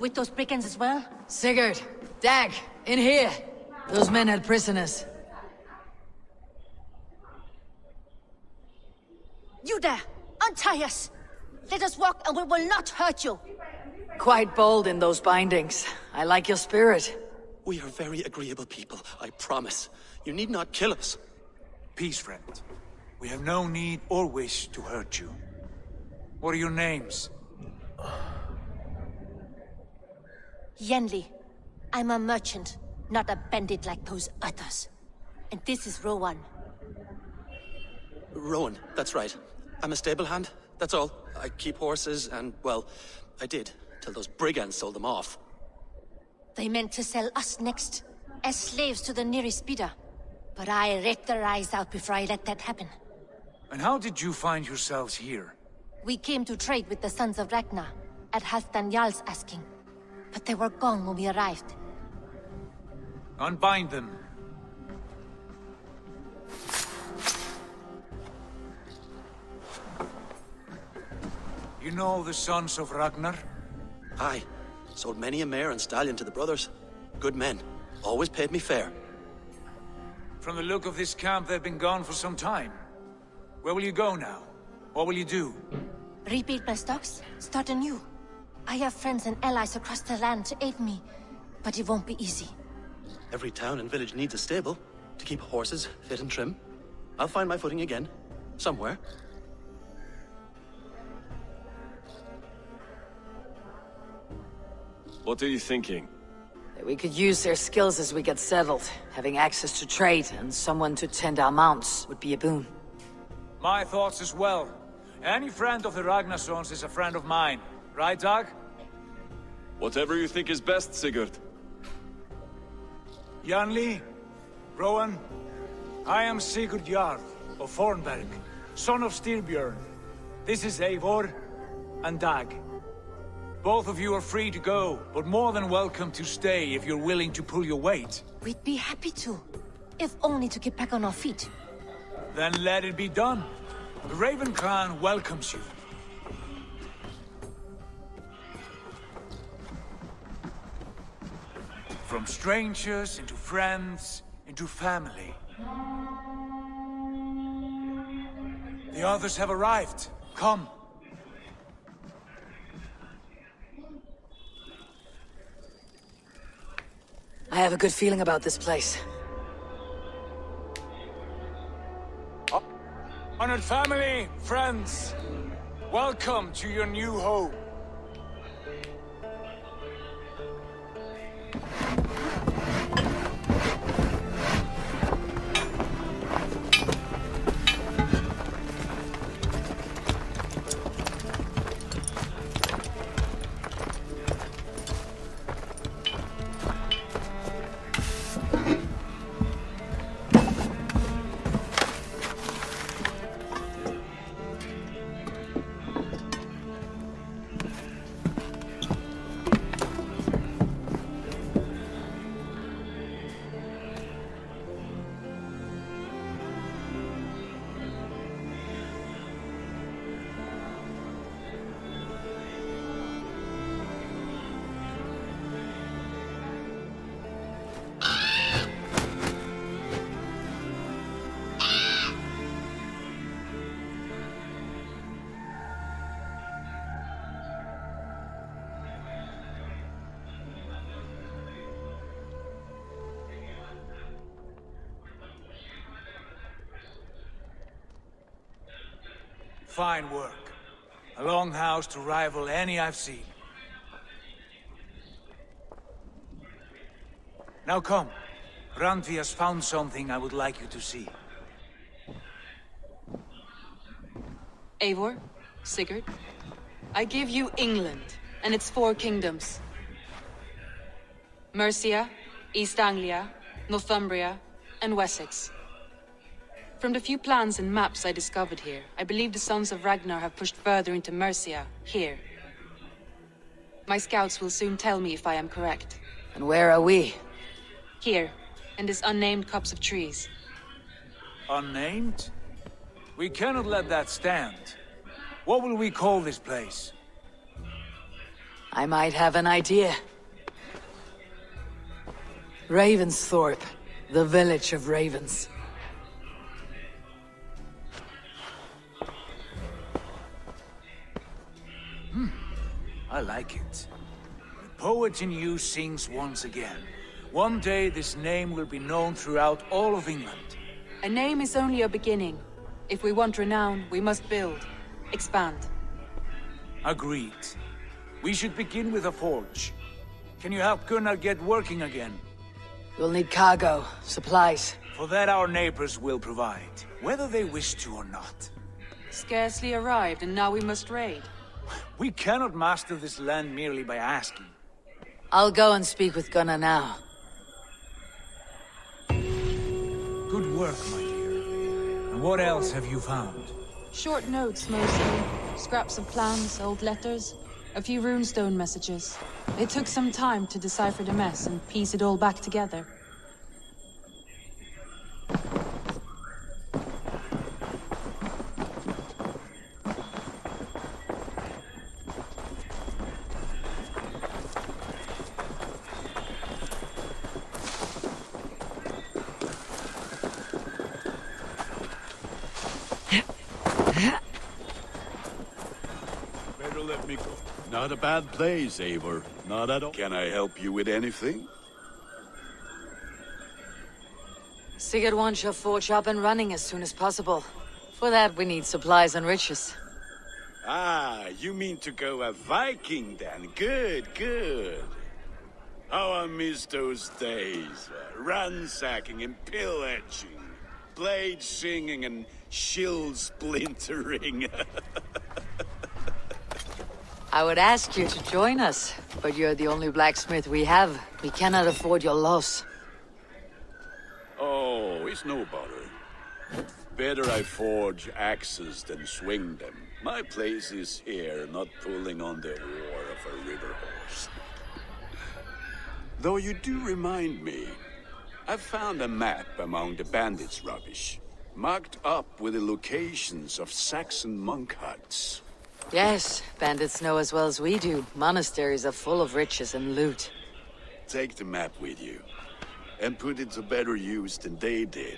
with those brigands as well? Sigurd, Dag, in here. Those men had prisoners. You there! Untie us! Let us walk and we will not hurt you! Quite bold in those bindings. I like your spirit. We are very agreeable people, I promise. You need not kill us. Peace, friend. We have no need or wish to hurt you. What are your names? Yenli. I'm a merchant, not a bandit like those others. And this is Rowan. Rowan, that's right. I'm a stable hand, that's all. I keep horses and, well, I did, till those brigands sold them off. They meant to sell us next, as slaves to the nearest bidder. But I ripped their eyes out before I let that happen. And how did you find yourselves here? We came to trade with the Sons of Ragnar, at Halfdan Jarl's asking. But they were gone when we arrived. Unbind them. You know the Sons of Ragnar? Aye. Sold many a mare and stallion to the brothers. Good men. Always paid me fair. From the look of this camp, they've been gone for some time. Where will you go now? What will you do? Rebuild my stocks, start anew. I have friends and allies across the land to aid me, but it won't be easy. Every town and village needs a stable to keep horses fit and trim. I'll find my footing again. Somewhere. What are you thinking? We could use their skills as we get settled. Having access to trade and someone to tend our mounts would be a boon. My thoughts as well. Any friend of the Ragnarsons is a friend of mine. Right, Dag? Whatever you think is best, Sigurd. Janli, Rowan, I am Sigurd Jarl of Fornberg, son of Styrbjörn. This is Eivor and Dag. Both of you are free to go, but more than welcome to stay if you're willing to pull your weight. We'd be happy to, if only to get back on our feet. Then let it be done. The Raven Clan welcomes you. From strangers into friends, into family. The others have arrived. Come. I have a good feeling about this place. Honored family, friends, welcome to your new home. Fine work. A longhouse to rival any I've seen. Now come. Randvi has found something I would like you to see. Eivor, Sigurd, I give you England and its 4 kingdoms. Mercia, East Anglia, Northumbria, and Wessex. From the few plans and maps I discovered here, I believe the Sons of Ragnar have pushed further into Mercia, here. My scouts will soon tell me if I am correct. And where are we? Here, in this unnamed copse of trees. Unnamed? We cannot let that stand. What will we call this place? I might have an idea. Ravensthorpe, the village of ravens. I like it. The poet in you sings once again. One day this name will be known throughout all of England. A name is only a beginning. If we want renown, we must build, expand. Agreed. We should begin with a forge. Can you help Gunnar get working again? We'll need cargo, supplies. For that our neighbors will provide, whether they wish to or not. Scarcely arrived, and now we must raid. We cannot master this land merely by asking. I'll go and speak with Gunnar now. Good work, my dear. And what else have you found? Short notes, mostly. Scraps of plans, old letters, a few runestone messages. It took some time to decipher the mess and piece it all back together. Better let me go. Not a bad place, Eivor. Not at all. Can I help you with anything? Sigurd wants your forge up and running as soon as possible. For that, we need supplies and riches. Ah, you mean to go a Viking then? Good, good. How I miss those days. Ransacking and pillaging. Blade singing and shield splintering. I would ask you to join us, but you're the only blacksmith we have. We cannot afford your loss. Oh, it's no bother. Better I forge axes than swing them. My place is here, not pulling on the oar of a river horse. Though you do remind me, I found a map among the bandits' rubbish, marked up with the locations of Saxon monk huts. Yes, bandits know as well as we do. Monasteries are full of riches and loot. Take the map with you, and put it to better use than they did.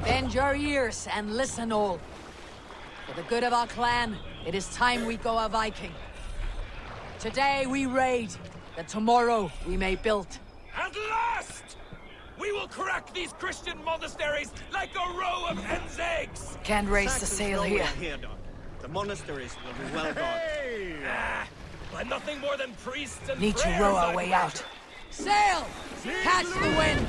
Bend your ears and listen all. For the good of our clan, it is time we go a Viking. Today we raid, that tomorrow we may build. At last! We will crack these Christian monasteries like a row of hen's eggs! Can't raise the sail here. The monasteries will be well guarded. By nothing more than priests and Need to prayers, row our I way imagine. out. Sail! Catch the wind!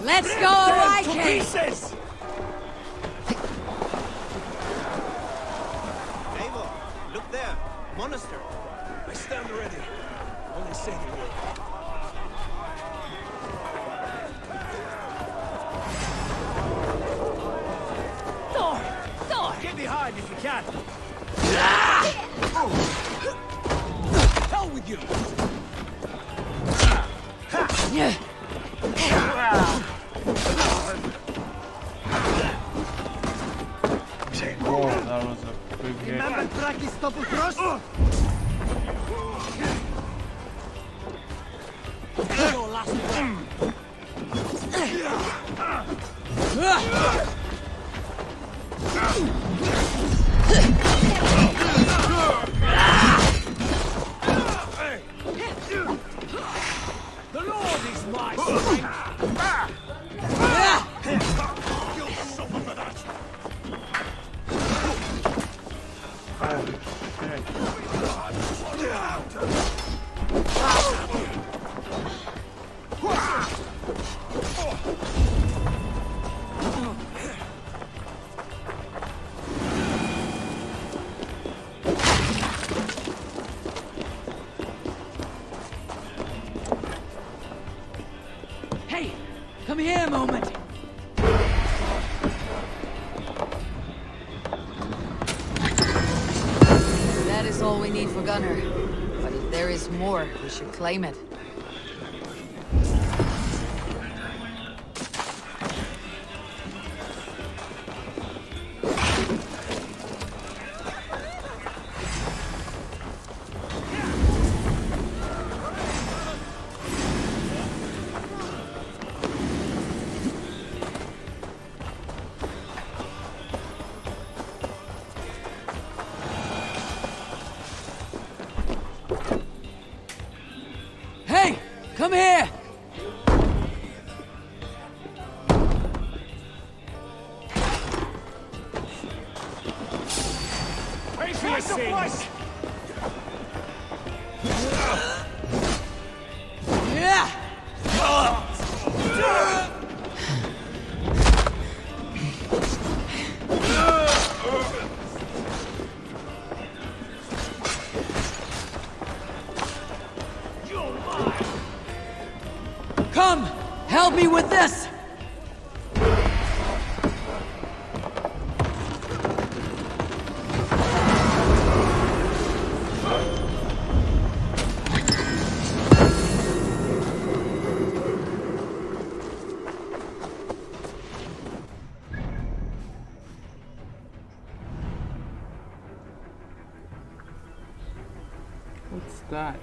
Let's go, Viking! Eivor, look there. Monastery. I stand ready. Only say the word. Thor! can. Hell with you! Oh, that was a big hit. Your last one. The Lord is my strength! You'll suffer for that. Hey, come here a moment. That is all we need for Gunner. But if there is more, we should claim it. Hey, come here! Pay for your sins! Come, help me with this! What's that?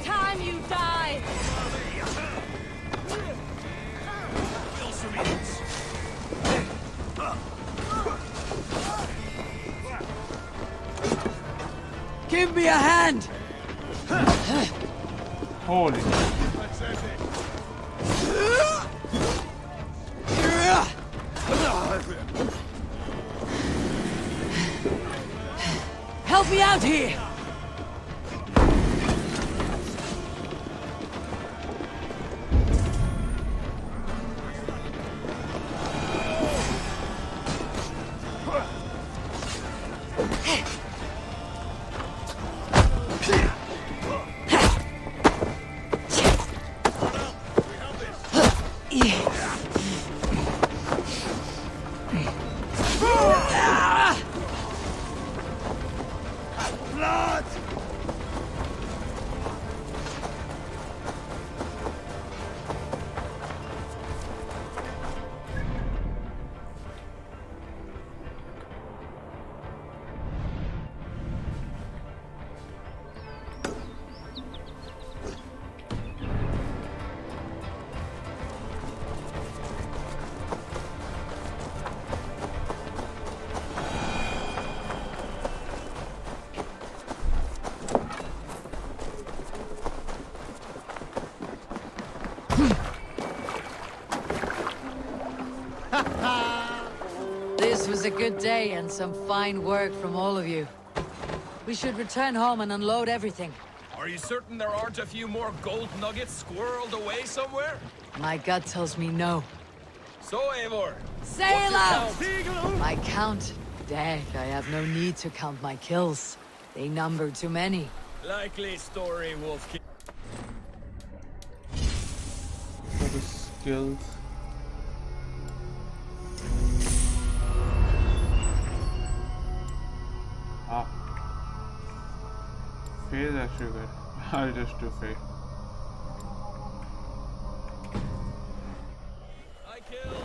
Time you die! Give me a hand! Holy. Help me out here! This was a good day and some fine work from all of you. We should return home and unload everything. Are you certain there aren't a few more gold nuggets squirreled away somewhere? My gut tells me no. So, Eivor, Sail what's out! your count? My count? Dag, I have no need to count my kills. They number too many. Likely story, Wolfkin. What is skills? Ah. Phase actually good. I'll just do phase.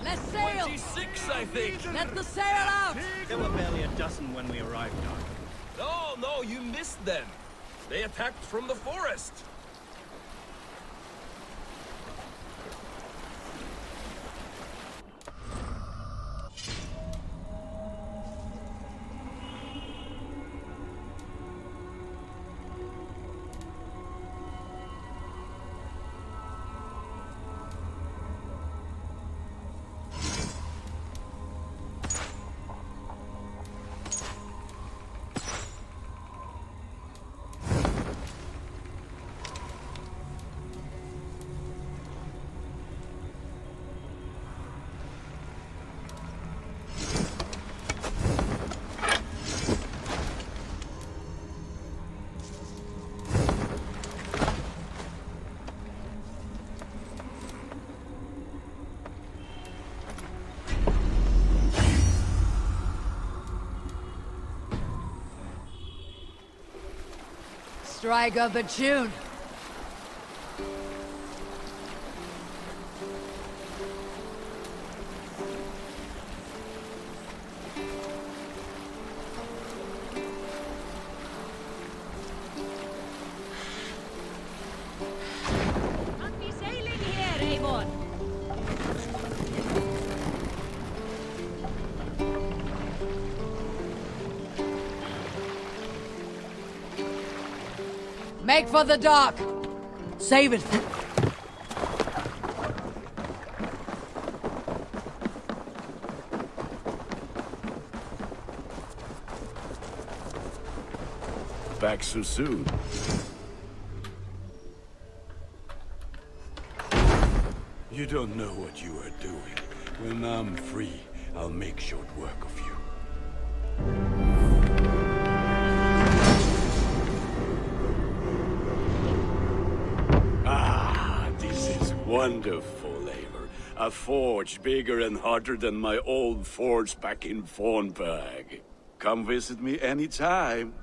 Let's sail! 26, I think. Let the sail out! There were barely a dozen when we arrived, Doc. No, you missed them. They attacked from the forest. Strike up a tune. Must be sailing here, Eivor. Make for the dock. Save it. Back so soon. You don't know what you are doing. When I'm free, I'll make short work of you. This is wonderful, Eivor. A forge bigger and hotter than my old forge back in Fornberg. Come visit me anytime.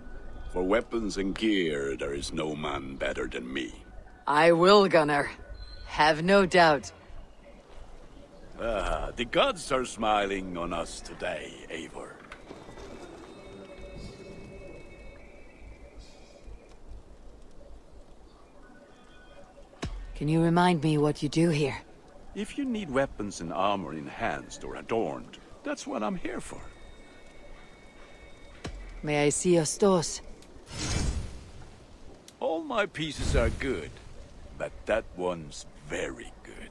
For weapons and gear, there is no man better than me. I will, Gunnar. Have no doubt. The gods are smiling on us today, Eivor. Can you remind me what you do here? If you need weapons and armor enhanced or adorned, that's what I'm here for. May I see your stores? All my pieces are good, but that one's very good.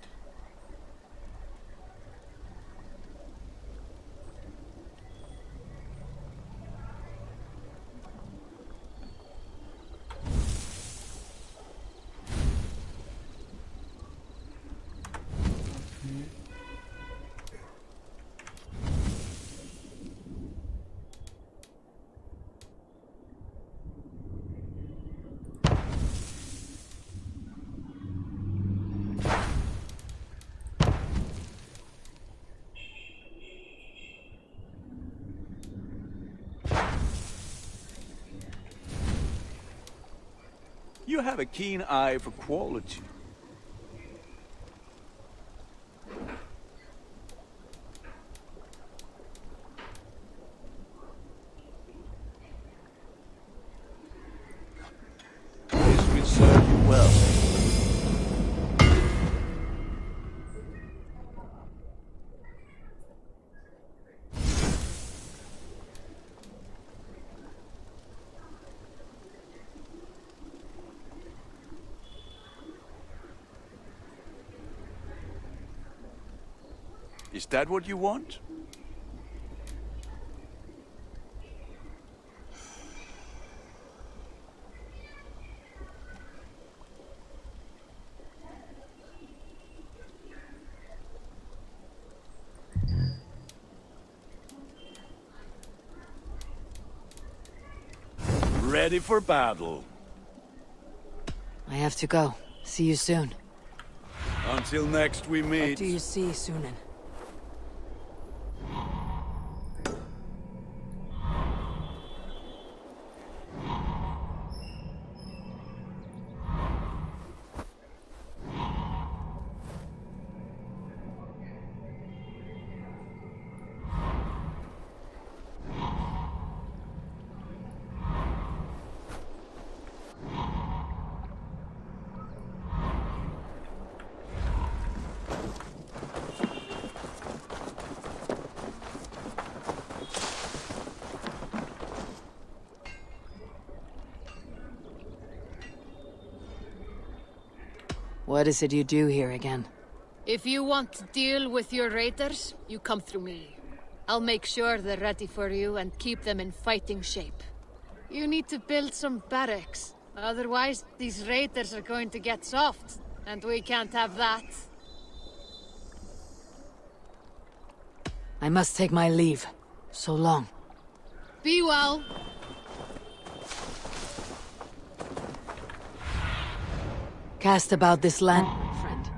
You have a keen eye for quality. This will serve you well. Is that what you want? Ready for battle. I have to go. See you soon. Until next we meet. What do you see, Sunan? What is it you do here again? If you want to deal with your raiders, you come through me. I'll make sure they're ready for you and keep them in fighting shape. You need to build some barracks. Otherwise, these raiders are going to get soft, and we can't have that. I must take my leave. So long. Be well. Cast about this land, friend.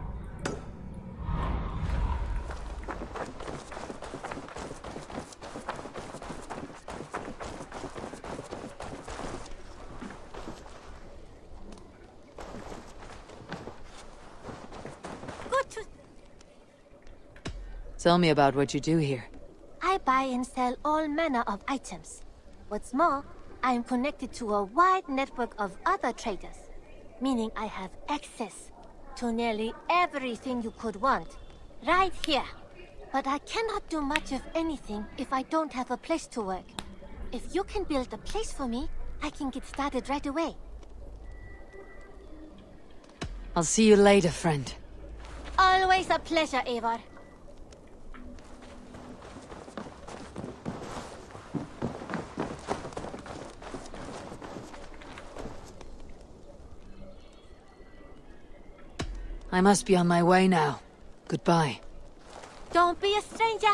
Tell me about what you do here. I buy and sell all manner of items. What's more, I am connected to a wide network of other traders, meaning I have access to nearly everything you could want, right here. But I cannot do much of anything if I don't have a place to work. If you can build a place for me, I can get started right away. I'll see you later, friend. Always a pleasure, Eivor. I must be on my way now. Goodbye. Don't be a stranger.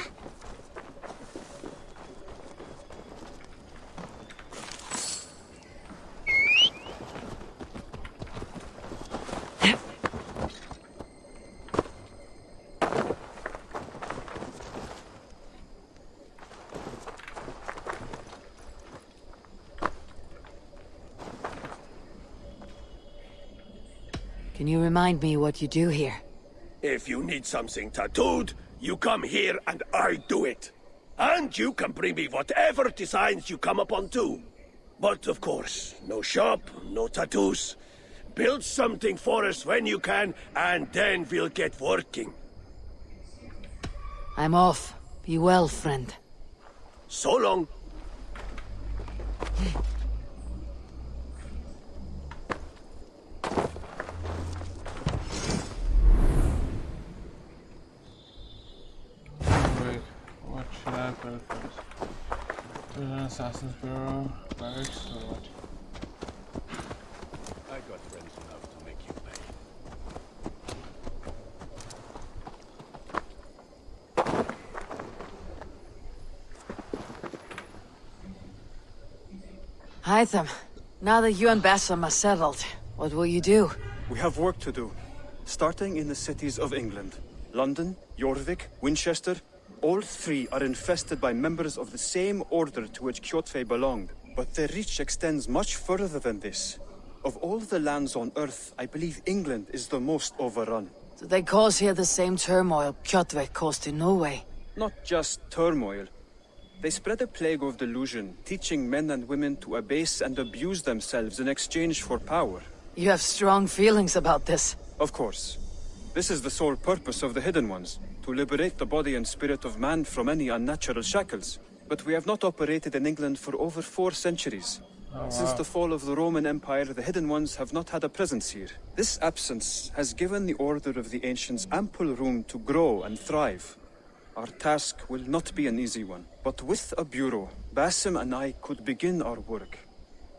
Can you remind me what you do here? If you need something tattooed, you come here and I do it. And you can bring me whatever designs you come upon too. But of course, no shop, no tattoos. Build something for us when you can, and then we'll get working. I'm off. Be well, friend. So long. What should I build first? Build an assassin's bureau, barracks, or what? I got friends enough to make you pay. Hytham, now that you and Bassam are settled, what will you do? We have work to do, starting in the cities of England. London, Jorvik, Winchester, all three are infested by members of the same order to which Kjotve belonged, but their reach extends much further than this. Of all the lands on Earth, I believe England is the most overrun. Do they cause here the same turmoil Kjotve caused in Norway? Not just turmoil. They spread a plague of delusion, teaching men and women to abase and abuse themselves in exchange for power. You have strong feelings about this. Of course. This is the sole purpose of the Hidden Ones, to liberate the body and spirit of man from any unnatural shackles. But we have not operated in England for over 4 centuries. Since the fall of the Roman Empire, the Hidden Ones have not had a presence here. This absence has given the Order of the Ancients ample room to grow and thrive. Our task will not be an easy one, but with a bureau, Basim and I could begin our work.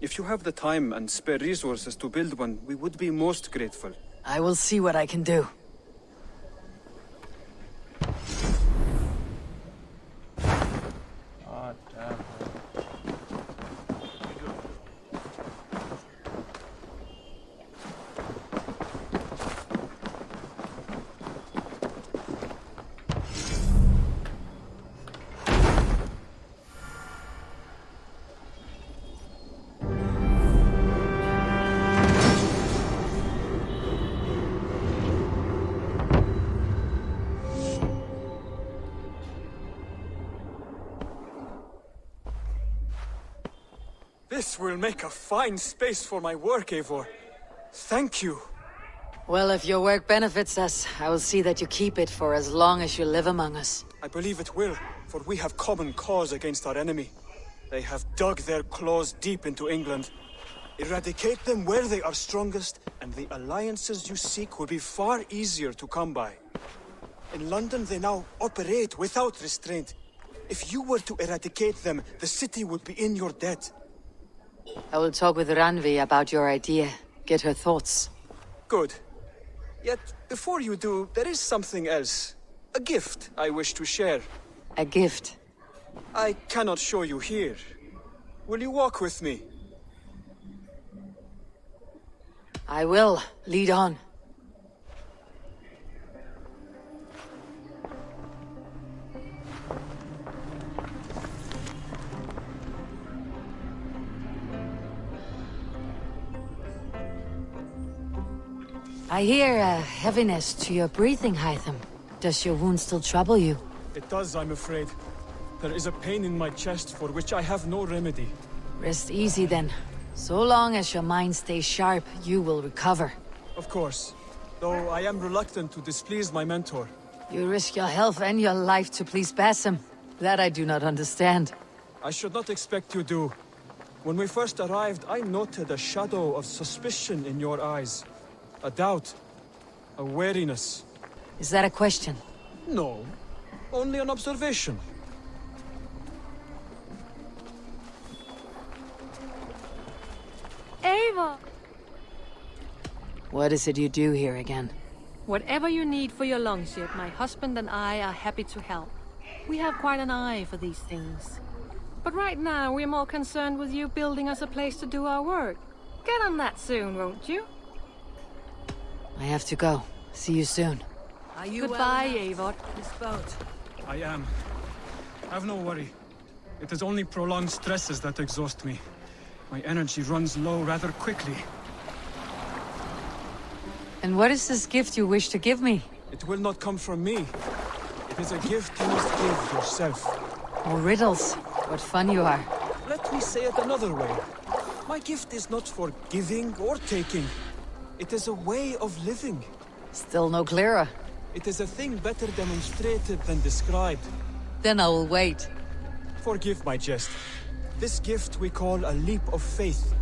If you have the time and spare resources to build one, we would be most grateful. I will see what I can do. Oh, damn. This will make a fine space for my work, Eivor. Thank you. Well, if your work benefits us, I will see that you keep it for as long as you live among us. I believe it will, for we have common cause against our enemy. They have dug their claws deep into England. Eradicate them where they are strongest, and the alliances you seek will be far easier to come by. In London, they now operate without restraint. If you were to eradicate them, the city would be in your debt. I will talk with Ranvi about your idea. Get her thoughts. Good. Yet, before you do, there is something else. A gift I wish to share. A gift? I cannot show you here. Will you walk with me? I will. Lead on. I hear a heaviness to your breathing, Hytham. Does your wound still trouble you? It does, I'm afraid. There is a pain in my chest for which I have no remedy. Rest easy then. So long as your mind stays sharp, you will recover. Of course. Though I am reluctant to displease my mentor. You risk your health and your life to please Basim. That I do not understand. I should not expect you do. When we first arrived, I noted a shadow of suspicion in your eyes. A doubt. A wariness. Is that a question? No. Only an observation. Eivor! What is it you do here again? Whatever you need for your longship, my husband and I are happy to help. We have quite an eye for these things. But right now, we're more concerned with you building us a place to do our work. Get on that soon, won't you? I have to go. See you soon. Are you Goodbye, Eivor. This boat. I am. Have no worry. It is only prolonged stresses that exhaust me. My energy runs low rather quickly. And what is this gift you wish to give me? It will not come from me. It is a gift you must give yourself. More riddles. What fun you are. Let me say it another way. My gift is not for giving or taking. It is a way of living. Still no clearer. It is a thing better demonstrated than described. Then I will wait. Forgive my jest. This gift we call a leap of faith.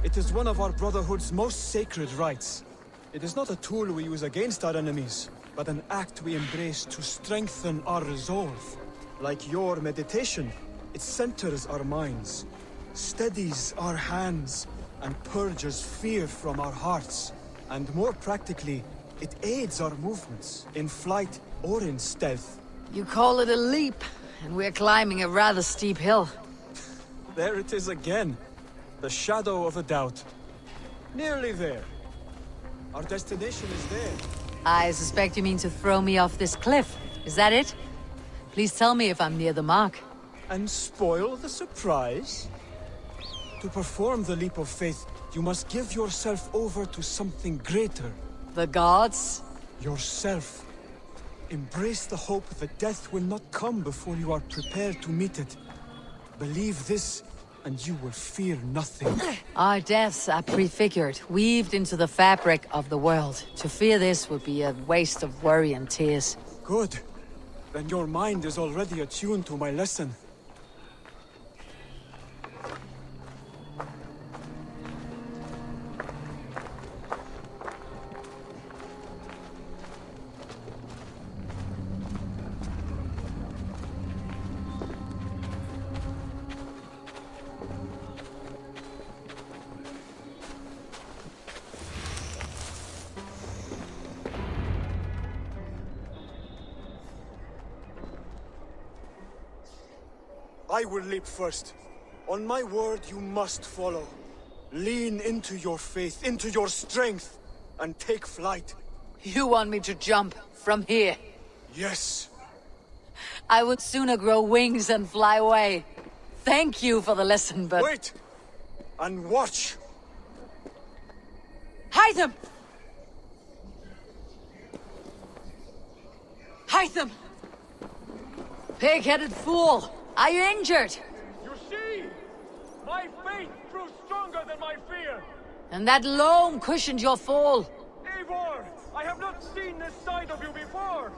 It is one of our Brotherhood's most sacred rites. It is not a tool we use against our enemies, but an act we embrace to strengthen our resolve. Like your meditation, it centers our minds, steadies our hands, and purges fear from our hearts. And more practically, it aids our movements, in flight or in stealth. You call it a leap, and we're climbing a rather steep hill. There it is again. The shadow of a doubt. Nearly there. Our destination is there. I suspect you mean to throw me off this cliff. Is that it? Please tell me if I'm near the mark. And spoil the surprise? To perform the leap of faith, you must give yourself over to something greater. The gods? Yourself. Embrace the hope that death will not come before you are prepared to meet it. Believe this, and you will fear nothing. Our deaths are prefigured, weaved into the fabric of the world. To fear this would be a waste of worry and tears. Good. Then your mind is already attuned to my lesson. I will leap first. On my word, you must follow. Lean into your faith, into your strength, and take flight. You want me to jump from here? Yes. I would sooner grow wings and fly away. Thank you for the lesson, but... Wait! And watch! Hytham! Hytham! Pig-headed fool! Are you injured? You see? My faith grew stronger than my fear! And that loam cushioned your fall. Eivor! I have not seen this side of you before!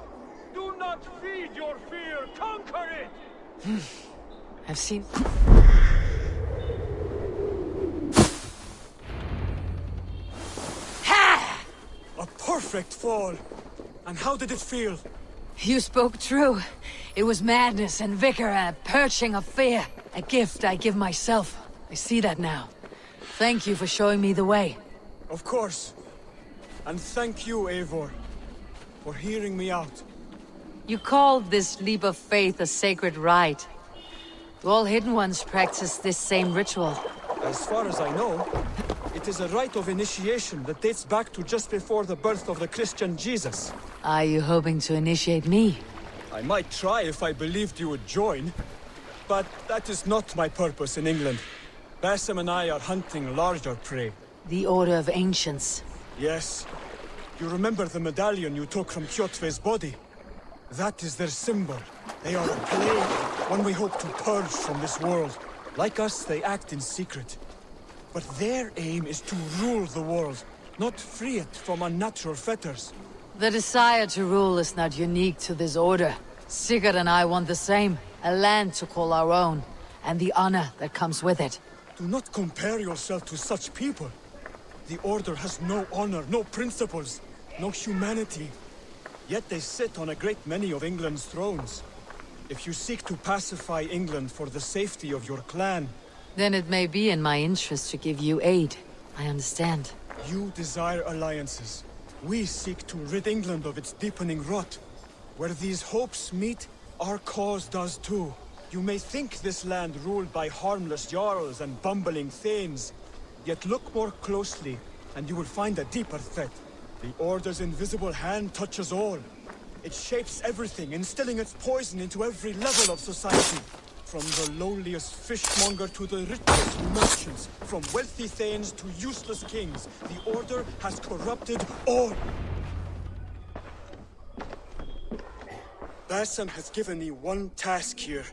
Do not feed your fear! Conquer it! I've seen... A perfect fall! And how did it feel? You spoke true. It was madness and vigor and a purging of fear. A gift I give myself. I see that now. Thank you for showing me the way. Of course. And thank you, Eivor, for hearing me out. You called this leap of faith a sacred rite. Do all Hidden Ones practice this same ritual? As far as I know, it is a rite of initiation that dates back to just before the birth of the Christian Jesus. Are you hoping to initiate me? I might try if I believed you would join, but that is not my purpose in England. Basim and I are hunting larger prey. The Order of Ancients. Yes. You remember the medallion you took from Kjotve's body? That is their symbol. They are a plague, one we hope to purge from this world. Like us, they act in secret. But their aim is to rule the world, not free it from unnatural fetters. The desire to rule is not unique to this order. Sigurd and I want the same. A land to call our own, and the honor that comes with it. Do not compare yourself to such people. The Order has no honor, no principles, no humanity. Yet they sit on a great many of England's thrones. If you seek to pacify England for the safety of your clan... Then it may be in my interest to give you aid. I understand. You desire alliances. We seek to rid England of its deepening rot. Where these hopes meet, our cause does too. You may think this land ruled by harmless jarls and bumbling thanes. Yet look more closely, and you will find a deeper threat. The Order's invisible hand touches all. It shapes everything, instilling its poison into every level of society. From the lowliest fishmonger to the richest merchants, from wealthy thanes to useless kings, the Order has corrupted all. Basim has given me one task here.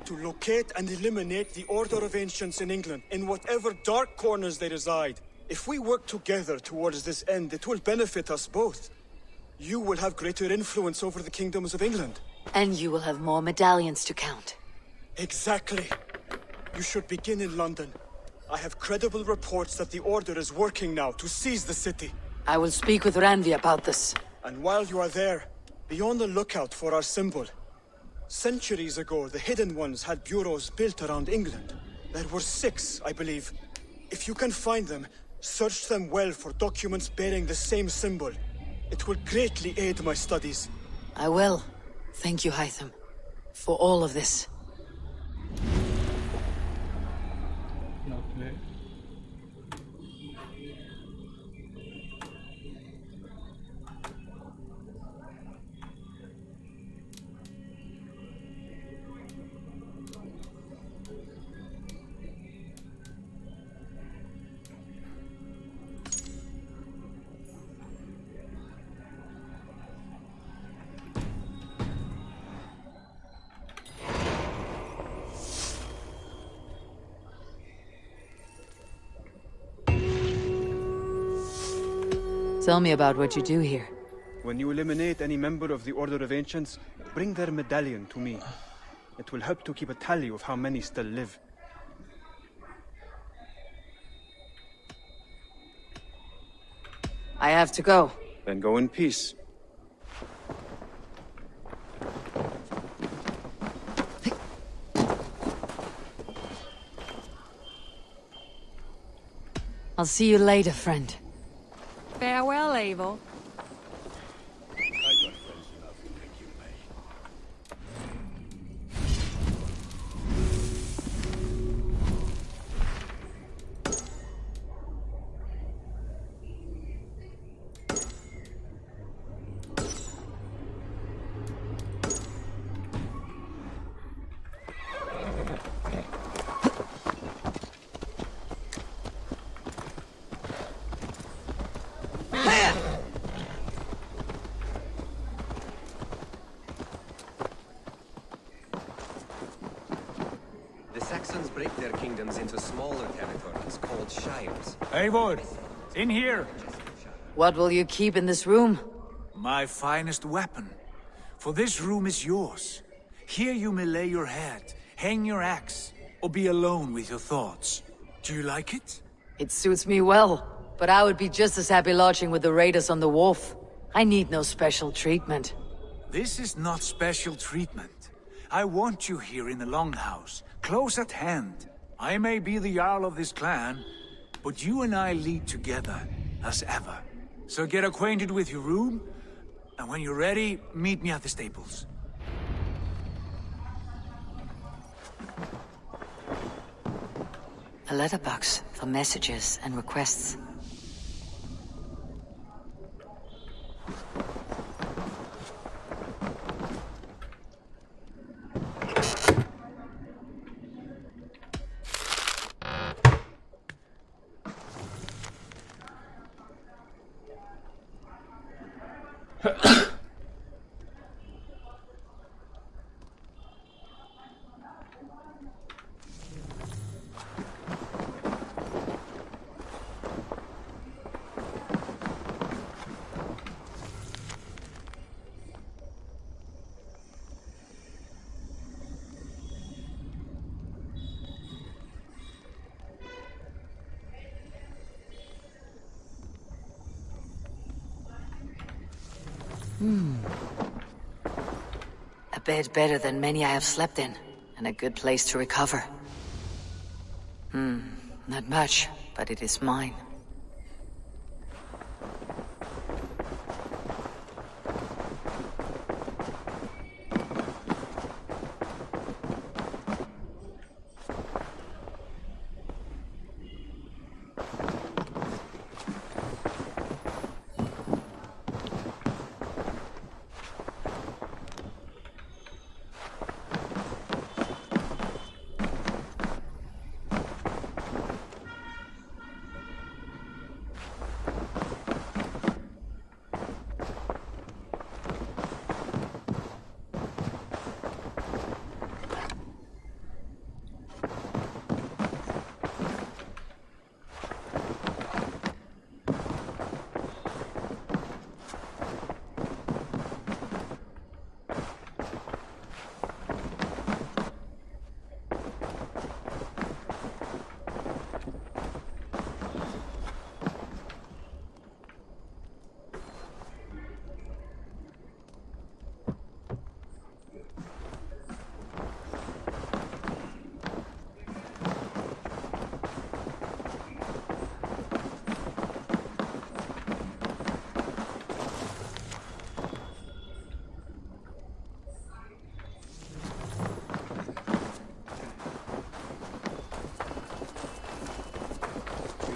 To locate and eliminate the Order of Ancients in England, in whatever dark corners they reside. If we work together towards this end, it will benefit us both. You will have greater influence over the kingdoms of England. And you will have more medallions to count. Exactly. You should begin in London. I have credible reports that the Order is working now to seize the city. I will speak with Randvi about this. And while you are there, be on the lookout for our symbol. Centuries ago, the Hidden Ones had bureaus built around England. There were 6, I believe. If you can find them, search them well for documents bearing the same symbol. It will greatly aid my studies. I will. Thank you, Hytham, for all of this. Lovely. Tell me about what you do here. When you eliminate any member of the Order of Ancients, bring their medallion to me. It will help to keep a tally of how many still live. I have to go. Then go in peace. I'll see you later, friend. Farewell, Eivor. I got friends enough to make you pay. Saxons break their kingdoms into smaller territories called shires. Eivor, in here! What will you keep in this room? My finest weapon. For this room is yours. Here you may lay your head, hang your axe, or be alone with your thoughts. Do you like it? It suits me well, but I would be just as happy lodging with the raiders on the wharf. I need no special treatment. This is not special treatment. I want you here in the Longhouse, close at hand. I may be the Jarl of this clan, but you and I lead together, as ever. So get acquainted with your room, and when you're ready, meet me at the stables. A letterbox for messages and requests. A bed better than many I have slept in, and a good place to recover. Not much, but it is mine.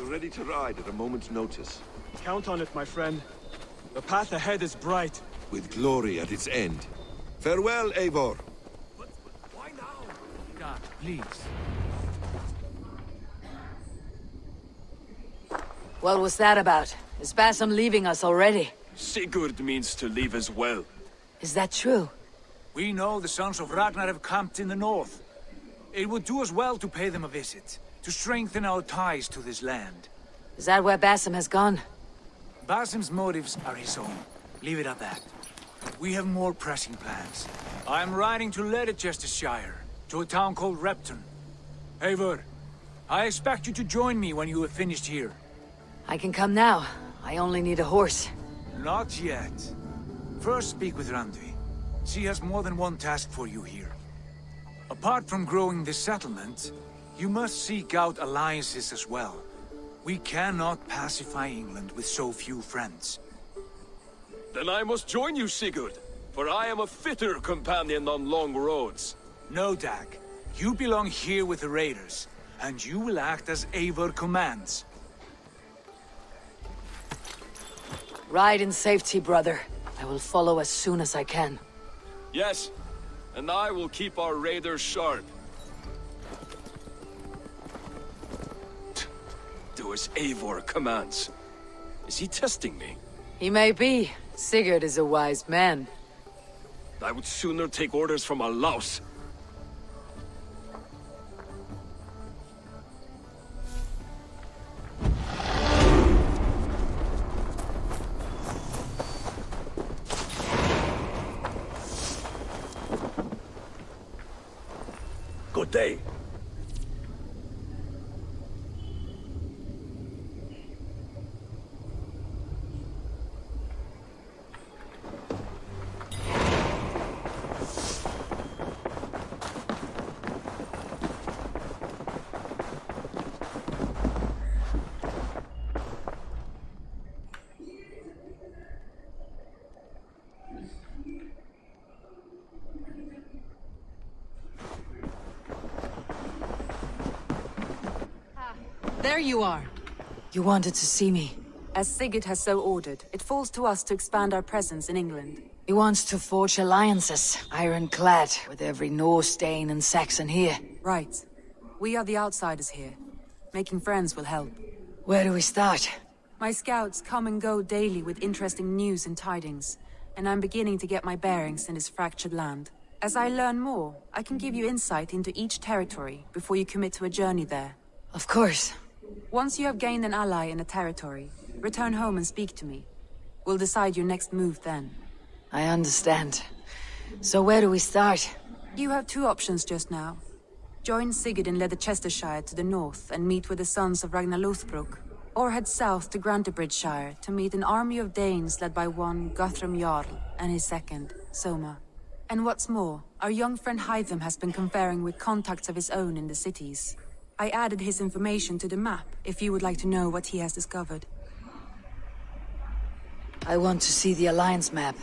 Ready to ride at a moment's notice. Count on it, my friend. The path ahead is bright. With glory at its end. Farewell, Eivor. Why now? God, please. What was that about? Is Basim leaving us already? Sigurd means to leave as well. Is that true? We know the sons of Ragnar have camped in the north. It would do us well to pay them a visit, to strengthen our ties to this land. Is that where Basim has gone? Basim's motives are his own. Leave it at that. We have more pressing plans. I am riding to Leicestershire, to a town called Repton. Eivor, I expect you to join me when you have finished here. I can come now. I only need a horse. Not yet. First speak with Randvi. She has more than one task for you here. Apart from growing this settlement, you must seek out alliances as well. We cannot pacify England with so few friends. Then I must join you, Sigurd, for I am a fitter companion on long roads. No, Dag. You belong here with the raiders, and you will act as Eivor commands. Ride in safety, brother. I will follow as soon as I can. Yes, and I will keep our raiders sharp. Do as Eivor commands. Is he testing me? He may be. Sigurd is a wise man. I would sooner take orders from a louse. Good day. There you are. You wanted to see me. As Sigurd has so ordered, it falls to us to expand our presence in England. He wants to forge alliances, ironclad, with every Norse, Dane, and Saxon here. Right. We are the outsiders here. Making friends will help. Where do we start? My scouts come and go daily with interesting news and tidings, and I'm beginning to get my bearings in this fractured land. As I learn more, I can give you insight into each territory before you commit to a journey there. Of course. Once you have gained an ally in a territory, return home and speak to me. We'll decide your next move then. I understand. So where do we start? You have two options just now. Join Sigurd in Leicestershire to the north and meet with the sons of Ragnar Lothbrok, or head south to Grantebridgeshire to meet an army of Danes led by one Guthrum Jarl and his second, Soma. And what's more, our young friend Hytham has been conferring with contacts of his own in the cities. I added his information to the map, if you would like to know what he has discovered. I want to see the Alliance map.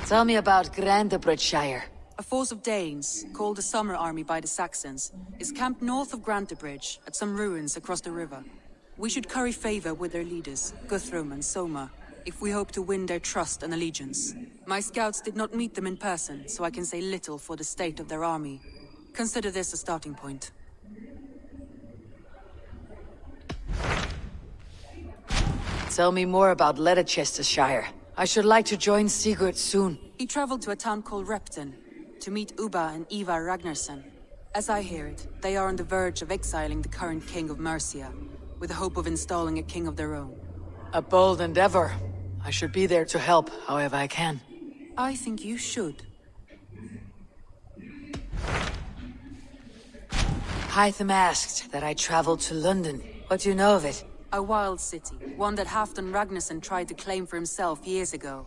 Tell me about Grantebridgeshire. A force of Danes, called the Summer Army by the Saxons, is camped north of Grantebridge at some ruins across the river. We should curry favor with their leaders, Guthrum and Soma, if we hope to win their trust and allegiance. My scouts did not meet them in person, so I can say little for the state of their army. Consider this a starting point. Tell me more about Leicestershire. I should like to join Sigurd soon. He traveled to a town called Repton to meet Ubba and Ivar Ragnarsson. As I hear it, they are on the verge of exiling the current king of Mercia, with the hope of installing a king of their own. A bold endeavor. I should be there to help, however I can. I think you should. Hytham asked that I travel to London. What do you know of it? A wild city, one that Halfdan Ragnarsson tried to claim for himself years ago.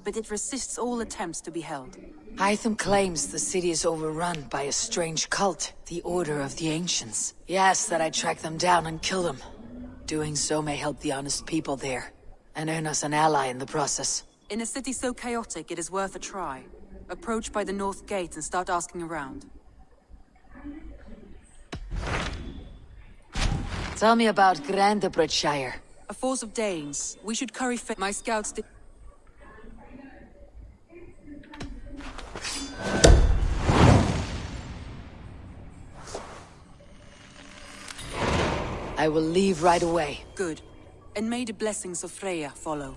But it resists all attempts to be held. Hytham claims the city is overrun by a strange cult, the Order of the Ancients. He asks that I track them down and kill them. Doing so may help the honest people there, and earn us an ally in the process. In a city so chaotic, it is worth a try. Approach by the North Gate and start asking around. Tell me about Grantebridgeshire. A force of Danes. We should curry my scouts did. I will leave right away. Good. And may the blessings of Freya follow.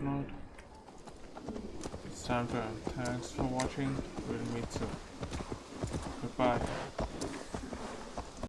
Note. It's time to end. Thanks for watching. We'll meet soon. Goodbye.